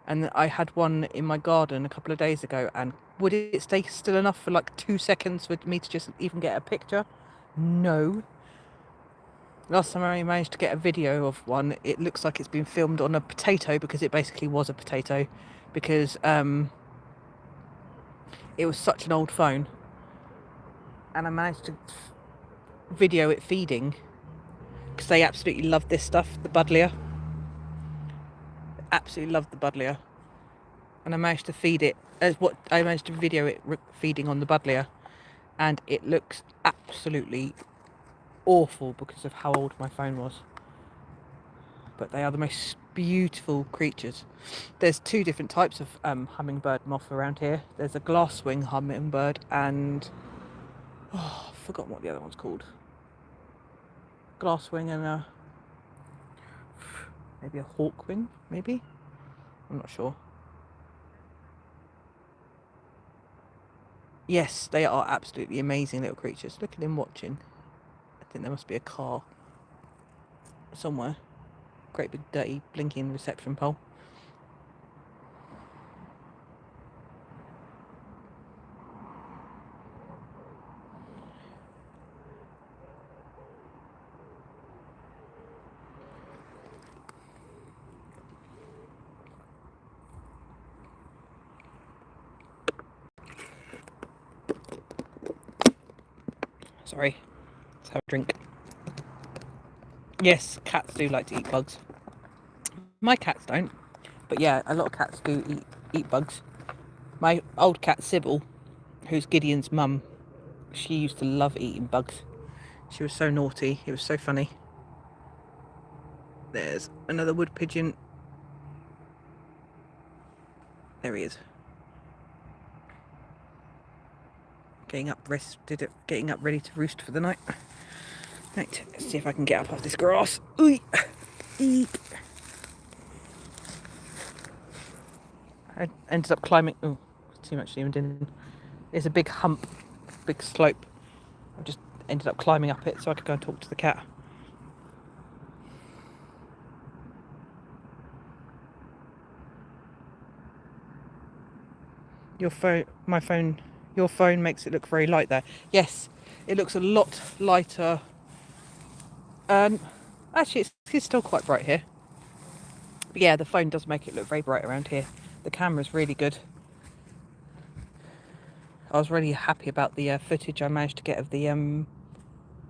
And I had one in my garden a couple of days ago, and would it stay still enough for like 2 seconds for me to just even get a picture? No. Last time I managed to get a video of one, it looks like it's been filmed on a potato, because it basically was a potato, because it was such an old phone, and I managed to video it feeding, because they absolutely love this stuff, the buddleia. Absolutely love the buddleia, and I managed to video it feeding on the buddleia, and it looks absolutely awful because of how old my phone was. But they are the most beautiful creatures. There's 2 different types of hummingbird moth around here. There's a glasswing hummingbird and I've forgotten what the other one's called. Glasswing and maybe a hawkwing, maybe? I'm not sure. Yes, they are absolutely amazing little creatures. Look at him watching. I think there must be a car somewhere. Great big dirty blinking reception pole. Sorry, let's have a drink. Yes, cats do like to eat bugs. My cats don't, but yeah, a lot of cats do eat bugs. My old cat Sybil, who's Gideon's mum, she used to love eating bugs. She was so naughty, it was so funny. There's another wood pigeon. There he is. Getting up ready to roost for the night. Right, let's see if I can get up off this grass. Ooh. Eep. I ended up climbing. Oh, too much zoomed in. There's a big hump, big slope. I just ended up climbing up it so I could go and talk to the cat. Your phone makes it look very light there. Yes, it looks a lot lighter. Actually, it's still quite bright here. But yeah, the phone does make it look very bright around here. The camera's really good. I was really happy about the footage I managed to get of the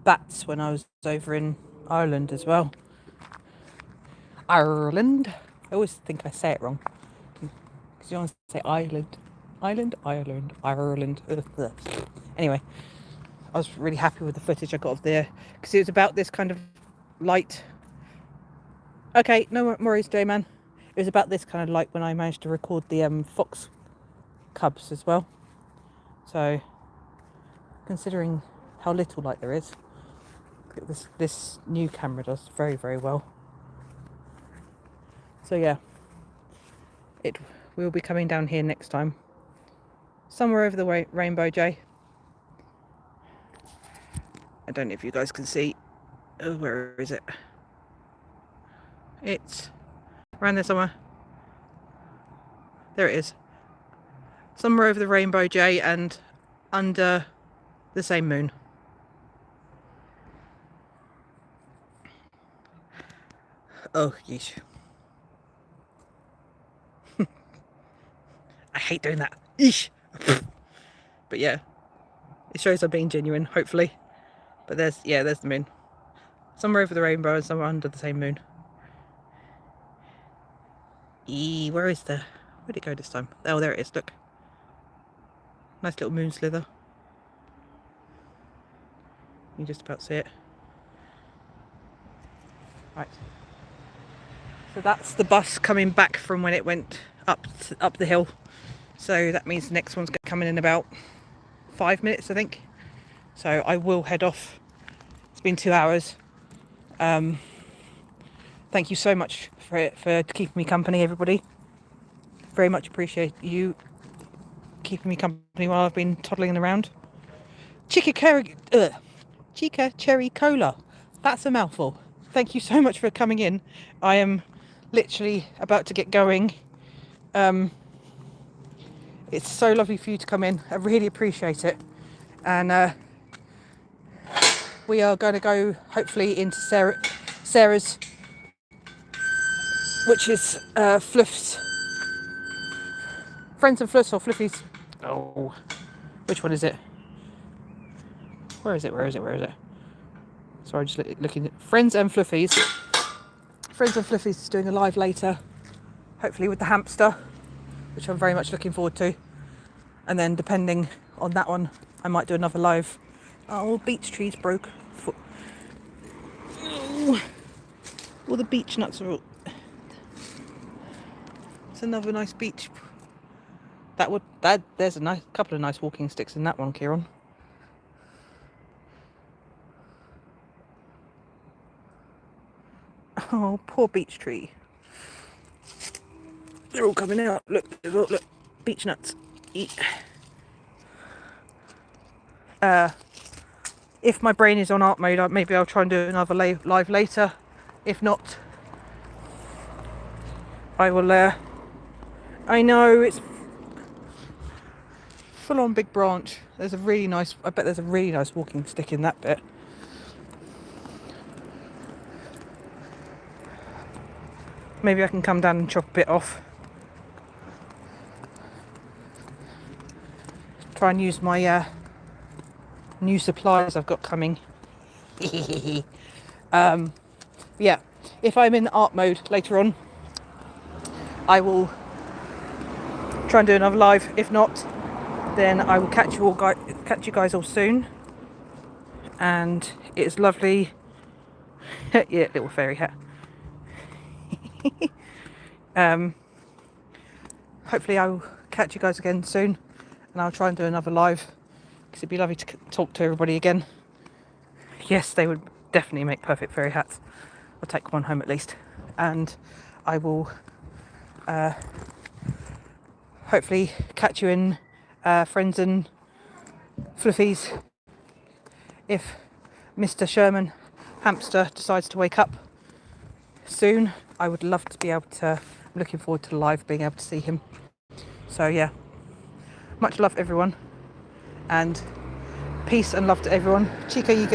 bats when I was over in Ireland as well. Ireland. I always think I say it wrong, because you always say Ireland. Ireland. Anyway, I was really happy with the footage I got of there, because it was about this kind of light. Okay, no worries, J-Man. It was about this kind of light when I managed to record the fox cubs as well. So, considering how little light there is, this new camera does very, very well. So yeah, it will be coming down here next time. Somewhere over the rainbow, Jay. I don't know if you guys can see. Oh, where is it? It's around there somewhere. There it is. Somewhere over the rainbow, Jay, and under the same moon. Oh, yeesh. I hate doing that. Eesh. But yeah, it shows I'm being genuine, hopefully. But there's the moon. Somewhere over the rainbow and somewhere under the same moon. Where'd it go this time? Oh, there it is, look. Nice little moon slither. You can just about see it. Right. So that's the bus coming back from when it went up the hill. So that means the next one's coming in about 5 minutes, I think. So I will head off. It's been 2 hours. thank you so much for keeping me company, everybody. Very much appreciate you keeping me company while I've been toddling around. Chica Cherry Cola. That's a mouthful. Thank you so much for coming in. I am literally about to get going. It's so lovely for you to come in. I really appreciate it. And we are going to go hopefully into Sarah's, which is Fluff's. Friends and Fluffs or Fluffies. Oh, which one is it? Where is it? Sorry, just looking at Friends and Fluffies. Friends and Fluffies is doing a live later, hopefully with the hamster, which I'm very much looking forward to. And then depending on that one, I might do another live. Oh, beech trees broke. All the beech nuts are all... It's another nice beech. There's a couple of nice walking sticks in that one, Kieran. Oh, poor beech tree. They're all coming out. Look, beech nuts. Eat. If my brain is on art mode, maybe I'll try and do another live later. If not, I will. I know it's full on big branch. I bet there's a really nice walking stick in that bit. Maybe I can come down and chop a bit off. Try and use my new supplies I've got coming. Yeah, if I'm in art mode later on, I will try and do another live. If not, then I will catch you guys all soon. And it's lovely. Yeah, little fairy hat. Hopefully I will catch you guys again soon, and I'll try and do another live, because it'd be lovely to talk to everybody again. Yes, they would definitely make perfect fairy hats. I'll take one home at least, and I will hopefully catch you in Friends and Fluffies if Mr. Sherman Hamster decides to wake up soon. I would love to be able to. I'm looking forward to the live, being able to see him. So yeah, much love everyone, and peace and love to everyone. Chica, you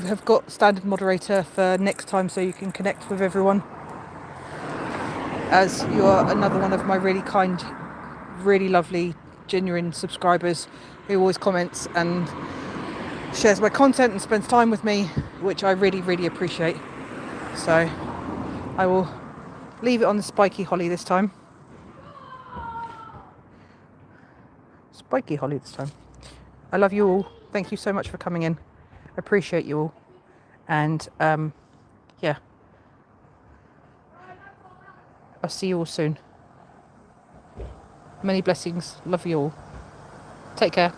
have got standard moderator for next time, so you can connect with everyone, as you are another one of my really kind, really lovely, genuine subscribers who always comments and shares my content and spends time with me, which I really, really appreciate. So I will leave it on the spiky holly this time. Spiky holly this time. I love you all. Thank you so much for coming in. I appreciate you all. And yeah, I'll see you all soon. Many blessings. Love you all. Take care.